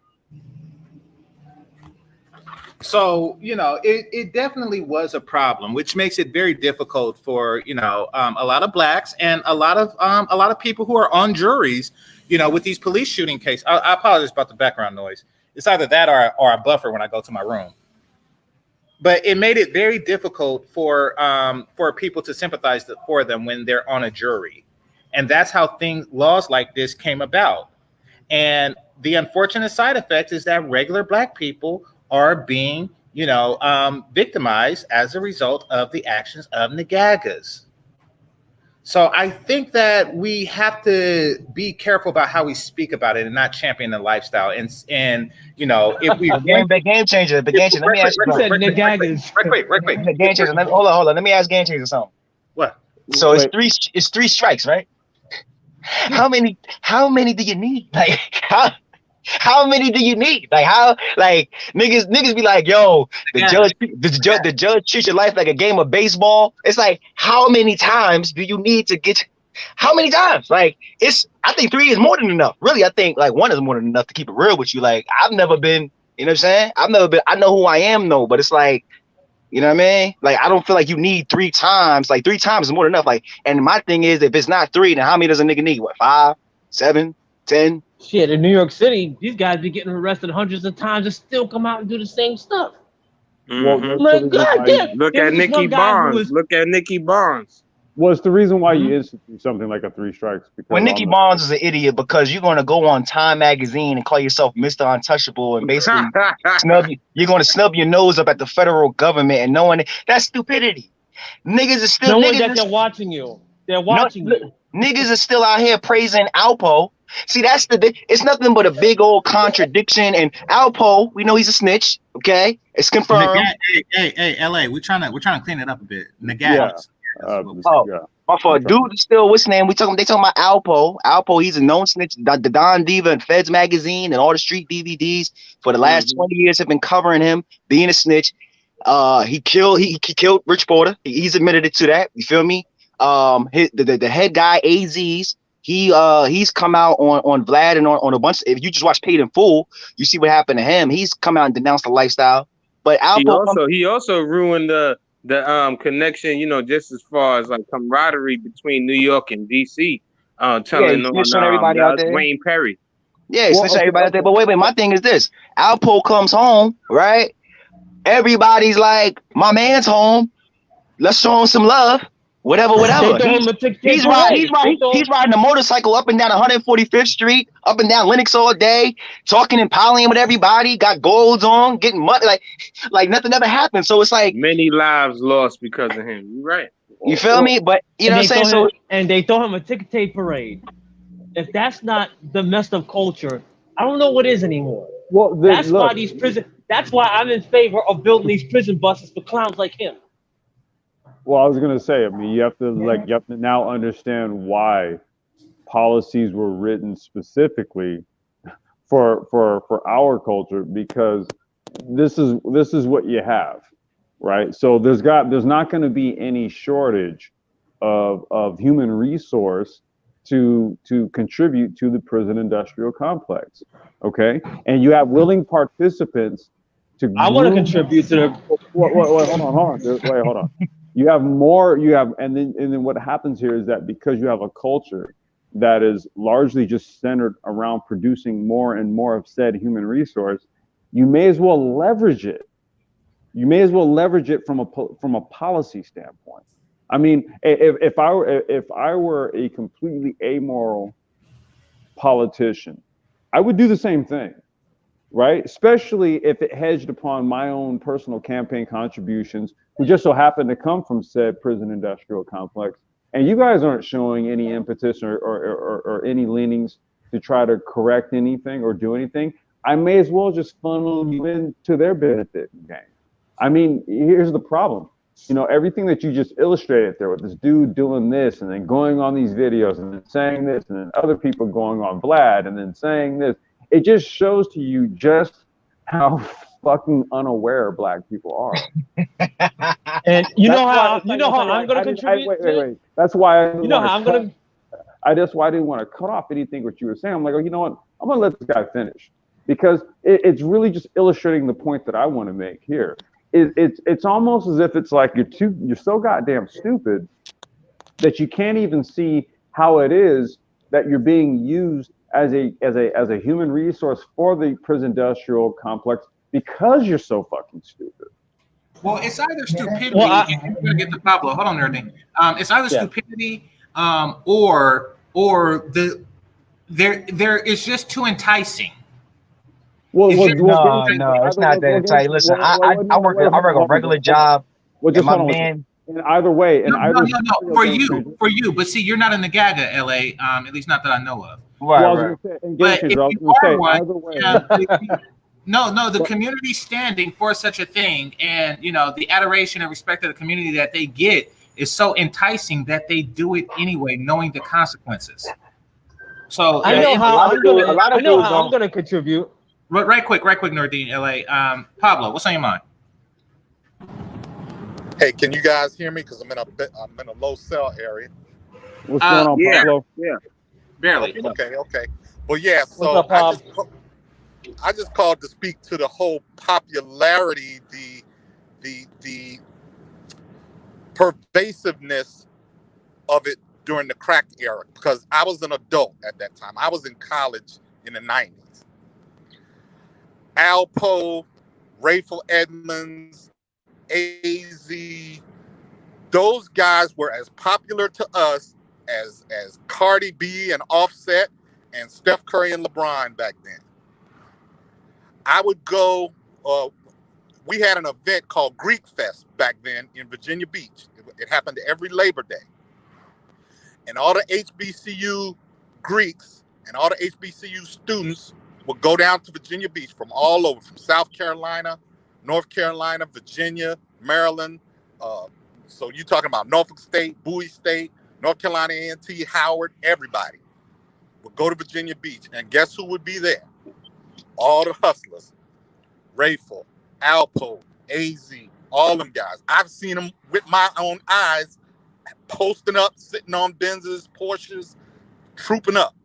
So, you know, it definitely was a problem, which makes it very difficult for, you know, a lot of blacks and a lot of people who are on juries, you know, with these police shooting cases. I apologize about the background noise. It's either that or a buffer when I go to my room. But it made it very difficult for people to sympathize for them when they're on a jury. And that's how laws like this came about. And the unfortunate side effect is that regular black people are being, you know, victimized as a result of the actions of nagagas. So I think that we have to be careful about how we speak about it and not champion the lifestyle. And you know, if we game changer. Let me ask you something. Right quick. Game changer. Hold on. Let me ask game changer something. What? So it's three strikes, right? How many do you need? Like how many do you need? Like how, like niggas be like, yo, the judge treats your life like a game of baseball. It's like, how many times do you need to get? How many times? Like, I think 3 is more than enough. Really, I think like 1 is more than enough to keep it real with you. Like, I've never been, you know what I'm saying? I know who I am though, but it's like, you know what I mean? Like, I don't feel like you need 3 times. Like 3 times is more than enough. Like, and my thing is, if it's not 3, then how many does a nigga need? What, 5, 7, 10? Shit, in New York City, these guys be getting arrested hundreds of times and still come out and do the same stuff. Mm-hmm. Like, goddamn. Look at Nikki Barnes. Look at Nikki Barnes. Well, it's the reason why you institute something like a 3 strikes. Because well, Nikki Barnes is an idiot because you're going to go on Time Magazine and call yourself Mr. Untouchable and basically you're going to snub your nose up at the federal government and knowing that's stupidity. Niggas are still knowing that they're watching you. They're watching you. Niggas are still out here praising Alpo. See, that's it's nothing but a big old contradiction. And Alpo, we know he's a snitch. Okay, it's confirmed. Hey, LA, we're trying to clean it up a bit. Nagat. My fault. Dude is still, what's his name? They talking about Alpo. Alpo, he's a known snitch. The Don Diva and Feds magazine and all the street DVDs for the last 20 years have been covering him being a snitch. He killed Rich Porter. He's admitted it to that. You feel me? The head guy, AZ's, he's come out on Vlad and on a bunch. If you just watch Paid in Full, you see what happened to him. He's come out and denounced the lifestyle. But Alpo, he also ruined the connection, you know, just as far as like camaraderie between New York and DC. Telling on everybody out there. Wayne Perry. Yeah, snitching everybody out there. But wait, my thing is this: Alpo comes home, right? Everybody's like, my man's home. Let's show him some love. Whatever. He's riding a motorcycle up and down 145th Street, up and down Lenox all day, talking and palling with everybody, got golds on, getting mud, like nothing ever happened. So it's like many lives lost because of him. You're right. You feel me? But you know what I'm saying? And they throw him a ticket tape parade. If that's not the messed up culture, I don't know what is anymore. Well, why these prison. That's why I'm in favor of building these prison buses for clowns like him. Well, I was gonna say, I mean, you have to now understand why policies were written specifically for our culture, because this is what you have, right? So there's not going to be any shortage of human resource to contribute to the prison industrial complex, okay? And you have willing participants to. I want to contribute to the. Wait, hold on. You have, and then what happens here is that because you have a culture that is largely just centered around producing more and more of said human resource, you may as well leverage it. You may as well leverage it from a policy standpoint. I mean, if I were a completely amoral politician, I would do the same thing, right? Especially if it hedged upon my own personal campaign contributions, who just so happen to come from said prison industrial complex. And you guys aren't showing any impetus or any leanings to try to correct anything or do anything. I may as well just funnel you into their benefit game. I mean, here's the problem. You know, everything that you just illustrated there with this dude doing this and then going on these videos and then saying this and then other people going on Vlad and then saying this, it just shows to you just how fucking unaware Black people are. And you know how I'm going to contribute. Wait. That's why I didn't want to cut off anything what you were saying. I'm like, oh, you know what? I'm gonna let this guy finish, because it's really just illustrating the point that I want to make here. It's almost as if it's like you're so goddamn stupid that you can't even see how it is that you're being used as a human resource for the prison industrial complex because you're so fucking stupid. Well, it's either stupidity. And we're gonna get to Pablo. Hold on there, Nick. It's either stupidity, or there is just too enticing. No, it's not that enticing. Listen, I work a regular job. Well, just hold on. In either way, no, for you. But see, you're not in the Gaga, LA. At least not that I know of. Right. But if you are one, the community standing for such a thing, and the adoration and respect of the community that they get is so enticing that they do it anyway, knowing the consequences. So I know how I'm going to contribute. Right quick, Nordine, LA. Pablo, what's on your mind? Hey, can you guys hear me? Because I'm in a low cell area. What's going on, Pablo? Yeah, barely. Okay. Well, yeah. So I just called to speak to the whole popularity, the pervasiveness of it during the crack era, because I was an adult at that time. I was in college in the 90s. Alpo, Rayful Edmonds, AZ, those guys were as popular to us as Cardi B and Offset and Steph Curry and LeBron back then. I would go, we had an event called Greek Fest back then in Virginia Beach. It happened every Labor Day. And all the HBCU Greeks and all the HBCU students would go down to Virginia Beach from all over, from South Carolina, North Carolina, Virginia, Maryland. So you're talking about Norfolk State, Bowie State, North Carolina A&T, Howard, everybody would go to Virginia Beach. And guess who would be there? All the hustlers, Rayful, Alpo, AZ, all them guys. I've seen them with my own eyes, posting up, sitting on Benzes, Porsches, trooping up.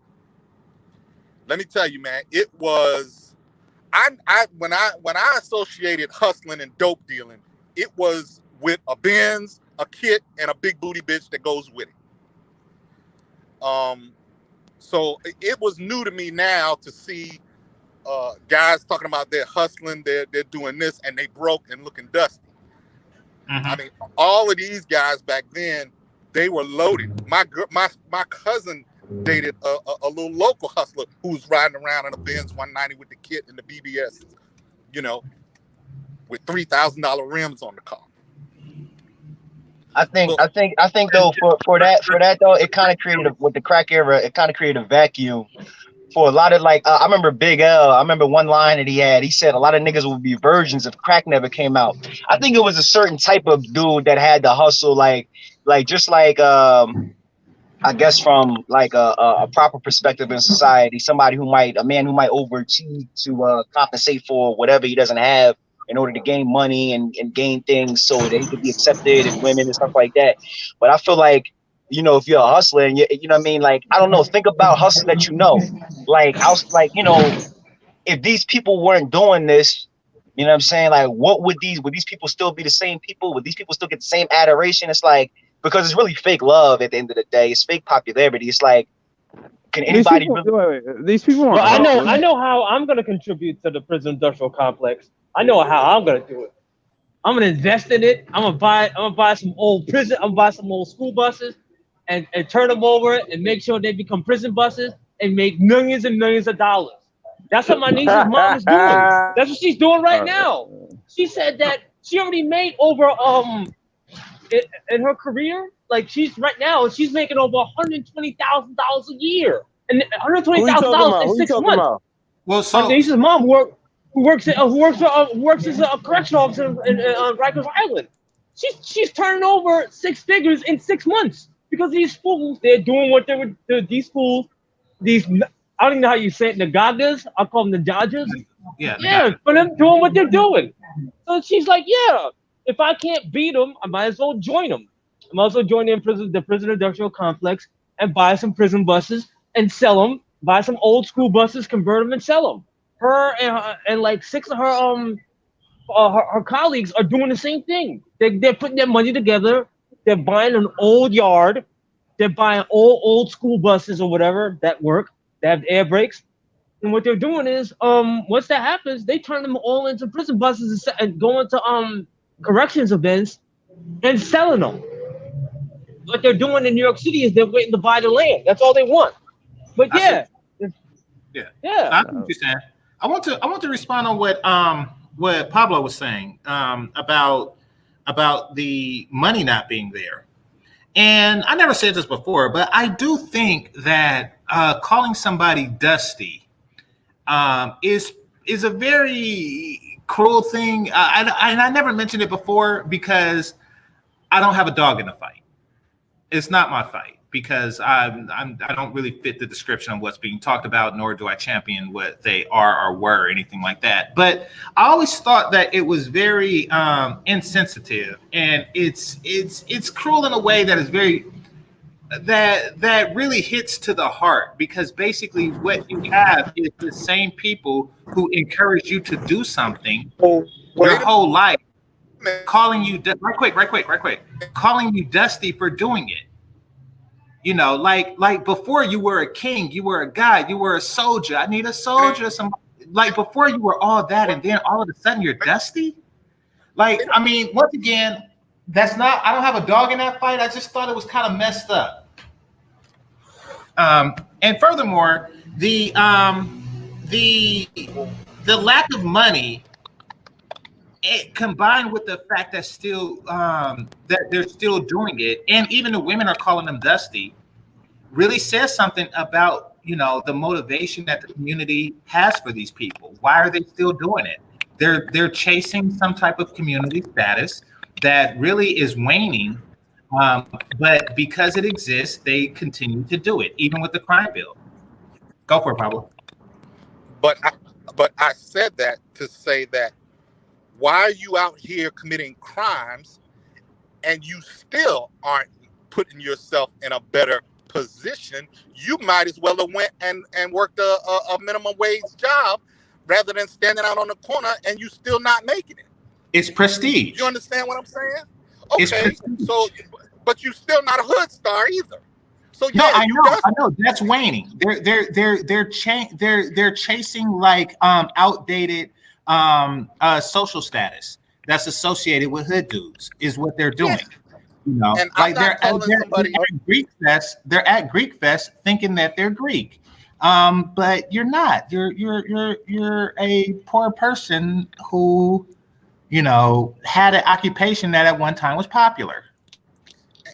Let me tell you, man, it was, when I associated hustling and dope dealing, it was with a Benz, a kit, and a big booty bitch that goes with it. So it was new to me now to see guys talking about they're hustling, they're doing this, and they broke and looking dusty. Mm-hmm. I mean, all of these guys back then, they were loaded. My cousin dated a little local hustler who was riding around in a Benz 190 with the kit and the BBSs, with $3,000 rims on the car. I think though for that though, it kind of created with the crack era, it kind of created a vacuum for a lot of like, I remember Big L. I remember one line that he had. He said a lot of niggas would be virgins if crack never came out. I think it was a certain type of dude that had to hustle, like just like I guess from like a proper perspective in society, a man who might overachieve to compensate for whatever he doesn't have in order to gain money and gain things so that he could be accepted and women and stuff like that. But I feel like, you know, if you're a hustler and you know what I mean, like, I don't know, think about hustling that, you know, like, I was like, you know, if these people weren't doing this, you know what I'm saying? Like, would these people still be the same people? Would these people still get the same adoration? It's like, because it's really fake love at the end of the day. It's fake popularity. It's like, can anybody these people Well, aren't I know how I'm gonna contribute to the prison industrial complex. I know how I'm gonna do it. I'm gonna invest in it. I'm gonna buy some old prison. I'm gonna buy some old school buses and turn them over and make sure they become prison buses and make millions and millions of dollars. That's what my niece's mom is doing. That's what she's doing right now. She said that she already made over in her career, like she's making over $120,000 a year, and $120,000 in 6 months. Well, so my niece's mom works as a correctional officer in Rikers Island. She's turning over 6 figures in 6 months because these fools, they're doing what they would do. These fools, I don't even know how you say it, Nagagas. I'll call them the Dodgers. Yeah, for them doing what they're doing. So she's like, yeah, if I can't beat them, I might as well join them. I might as well join the prison industrial complex and buy some prison buses and sell them. Buy some old school buses, convert them, and sell them. Her and like 6 of her colleagues are doing the same thing. They're putting their money together. They're buying an old yard. They're buying old school buses or whatever that work. They have air brakes. And what they're doing is, once that happens, they turn them all into prison buses and go into corrections events and selling them. What they're doing in New York City is they're waiting to buy the land. That's all they want. But yeah. I know what you're saying. I want to respond on what Pablo was saying about the money not being there. And I never said this before, but I do think that calling somebody dusty is a very cruel thing. I never mentioned it before because I don't have a dog in the fight. It's not my fight because I don't really fit the description of what's being talked about, nor do I champion what they are or were or anything like that. But I always thought that it was very insensitive, and it's cruel in a way that is very that really hits to the heart, because basically what you have is the same people who encourage you to do something your whole life, calling you right quick, calling you dusty for doing it. You know, like before you were a king, you were a guy, you were a soldier. I need a soldier. Like before you were all that, and then all of a sudden you're dusty. Like, I mean, once again, that's not. I don't have a dog in that fight. I just thought it was kind of messed up. And furthermore, the lack of money, combined with the fact that still that they're still doing it, and even the women are calling them dusty, really says something about, you know, the motivation that the community has for these people. Why are they still doing it? They're chasing some type of community status that really is waning, but because it exists, they continue to do it, even with the crime bill. Go for it, Pablo. But I said that to say that, why are you out here committing crimes and you still aren't putting yourself in a better position? You might as well have went and worked a minimum wage job rather than standing out on the corner and you still not making it. It's prestige. You understand what I'm saying? Okay, so but you still not a hood star either. So yeah, no, I know that's waning. They're chasing like outdated social status that's associated with hood dudes is what they're doing. Yes. You know, and like they're at Greek Fest thinking that they're Greek, but you're not. You're a poor person who, you know, had an occupation that at one time was popular.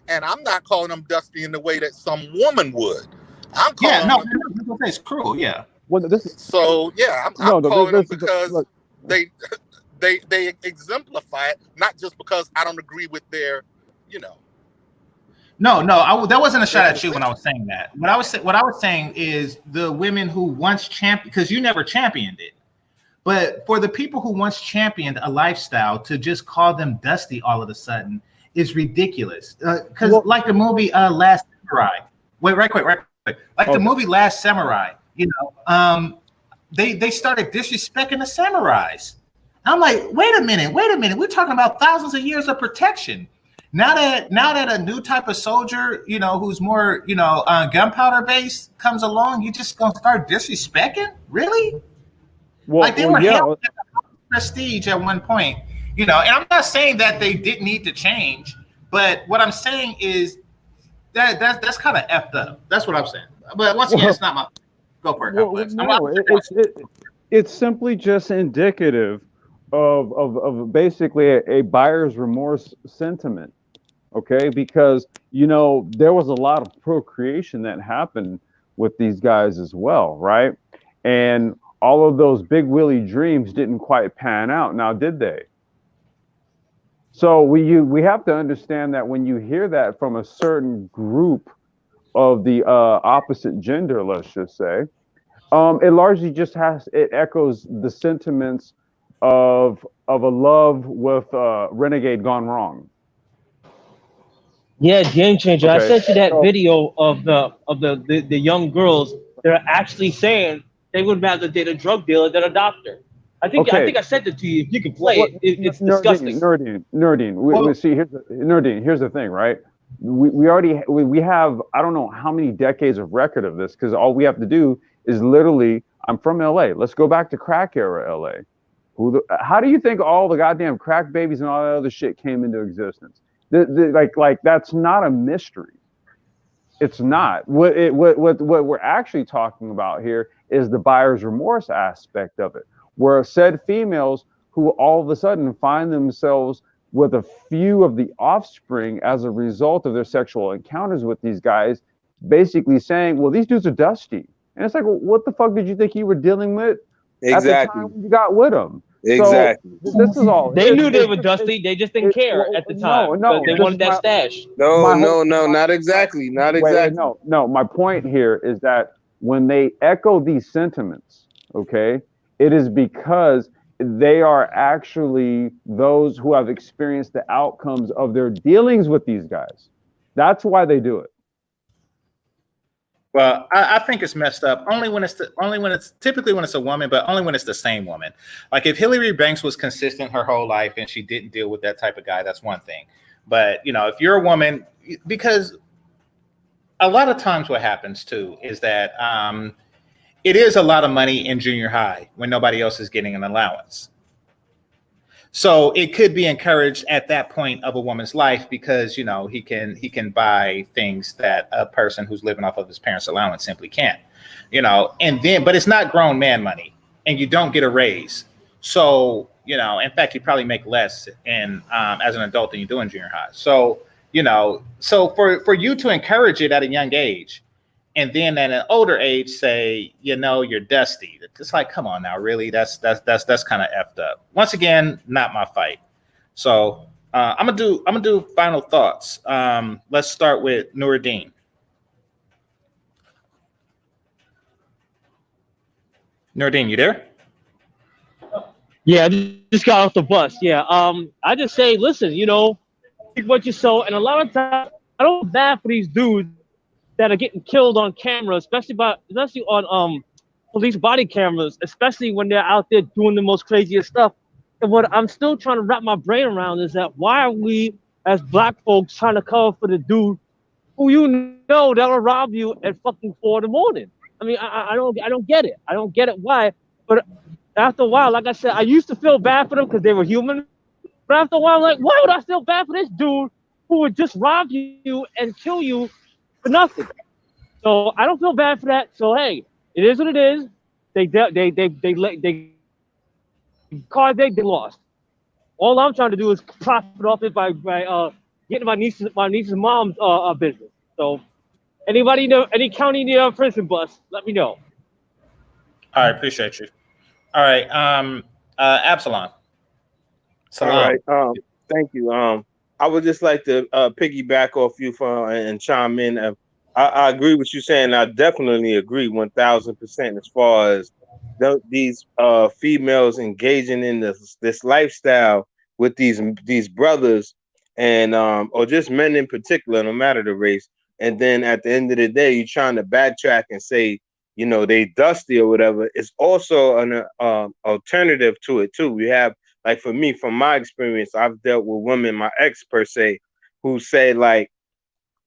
And I'm not calling them dusty in the way that some woman would. I'm calling them It's cruel, yeah. Well, this is So yeah, I'm calling them because they exemplify it, not just because I don't agree with their, you know. No, that wasn't a shot at you when I was saying that. What I was saying is the women who once championed, because you never championed it, but for the people who once championed a lifestyle to just call them dusty all of a sudden is ridiculous. Because like the movie Last Samurai. Wait, right quick. Like the movie Last Samurai. You know, they started disrespecting the samurais. I'm like, wait a minute. We're talking about thousands of years of protection. Now that a new type of soldier, you know, who's more, you know, gunpowder based comes along, you just gonna start disrespecting? Really? Well, like they were held at prestige at one point, you know. And I'm not saying that they didn't need to change, but what I'm saying is that's kind of effed up. That's what I'm saying. But once again, it's not my go for it. Complex. No, it's simply just indicative of basically a buyer's remorse sentiment. Okay, because you know there was a lot of procreation that happened with these guys as well, right? And all of those big willy dreams didn't quite pan out, now did they? So we have to understand that when you hear that from a certain group of the opposite gender, let's just say, it largely just echoes the sentiments of a love with renegade gone wrong. Yeah, game changer. Okay. I sent you that video of the young girls that are actually saying they would rather date a drug dealer than a doctor. I think I sent it to you. If you can play it's disgusting. Nerdine. See, here's the thing, right? We already have I don't know how many decades of record of this, because all we have to do is literally, I'm from LA. Let's go back to crack era LA. How do you think all the goddamn crack babies and all that other shit came into existence? Like that's not a mystery. It's not. What we're actually talking about here is the buyer's remorse aspect of it, where said females who all of a sudden find themselves with a few of the offspring as a result of their sexual encounters with these guys, basically saying, well, these dudes are dusty. And it's like, well, what the fuck did you think you were dealing with at the time when you got with them? Exactly. So this is all. They knew they were dusty. They just didn't care at the time. No, they wanted that stash. No, not exactly. Not exactly. No, my point here is that when they echo these sentiments, okay, it is because they are actually those who have experienced the outcomes of their dealings with these guys. That's why they do it. Well, I think it's messed up typically when it's a woman, but only when it's the same woman. Like if Hillary Banks was consistent her whole life and she didn't deal with that type of guy, that's one thing. But you know, if you're a woman, because a lot of times what happens too is that it is a lot of money in junior high when nobody else is getting an allowance. So it could be encouraged at that point of a woman's life because, you know, he can buy things that a person who's living off of his parents' allowance simply can't, you know, but it's not grown man money and you don't get a raise. So, you know, in fact, you probably make less as an adult than you do in junior high. So, you know, so for you to encourage it at a young age and then at an older age say, you know, you're dusty. It's like, come on now, really? That's kind of effed up. Once again, not my fight. So I'm gonna do final thoughts. Let's start with Nuruddin. Nuruddin, you there? Yeah, I just got off the bus. Yeah. I just say, listen, you know, what you sow, and a lot of times I don't feel bad for these dudes that are getting killed on camera, especially on police body cameras, especially when they're out there doing the most craziest stuff. And what I'm still trying to wrap my brain around is that why are we as black folks trying to cover for the dude who you know that'll rob you at fucking 4 a.m? I mean, I don't get it. I don't get it why. But after a while, like I said, I used to feel bad for them because they were human. But after a while, I'm like, why would I feel bad for this dude who would just rob you and kill you for nothing? So I don't feel bad for that. So hey, it is what it is. They lost. All I'm trying to do is profit off it by getting my niece's mom's business. So Anybody know any county near a prison bus? Let me know. All right, appreciate you. All right, Absalom. Salam. All right. Thank you. I would just like to piggyback off you and chime in. I agree with you saying. I definitely agree 1,000% as far as these females engaging in this lifestyle with these brothers and or just men in particular, no matter the race. And then at the end of the day, you're trying to backtrack and say, you know, they dusty or whatever. It's also an alternative to it too. We have, like, for me, from my experience, I've dealt with women, my ex per se, who say like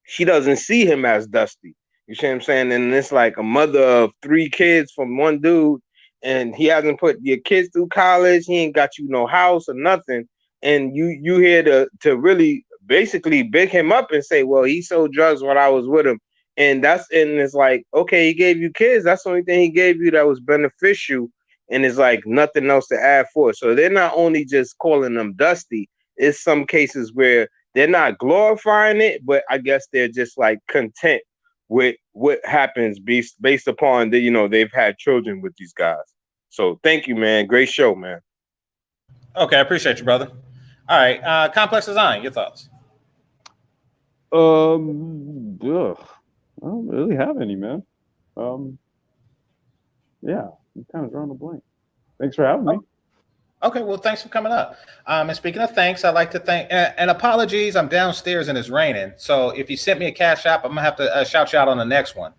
she doesn't see him as dusty. You see what I'm saying? And it's like a mother of 3 kids from one dude, and he hasn't put your kids through college. He ain't got you no house or nothing. And you here to really basically big him up and say, well, he sold drugs when I was with him. And it's like, okay, he gave you kids. That's the only thing he gave you that was beneficial. And it's like nothing else to add for. So they're not only just calling them dusty. It's some cases where they're not glorifying it, but I guess they're just like content with what happens based upon the, you know, they've had children with these guys. So thank you, man. Great show, man. Okay, I appreciate you, brother. All right, Complex Design, your thoughts? Ugh. I don't really have any, man. Yeah, I'm kind of drawing a blank. Thanks for having me. Okay, well, thanks for coming up. And speaking of thanks, I'd like to thank, and apologies, I'm downstairs and it's raining. So if you sent me a cash app, I'm going to have to shout you out on the next one.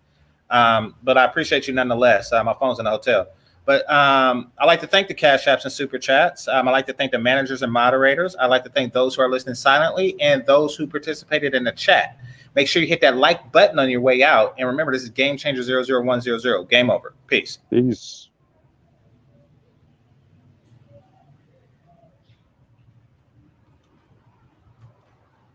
But I appreciate you nonetheless. My phone's in the hotel. But I'd like to thank the cash apps and super chats. I'd like to thank the managers and moderators. I'd like to thank those who are listening silently and those who participated in the chat. Make sure you hit that like button on your way out. And remember, this is Game Changer 00100. Game over. Peace. Peace.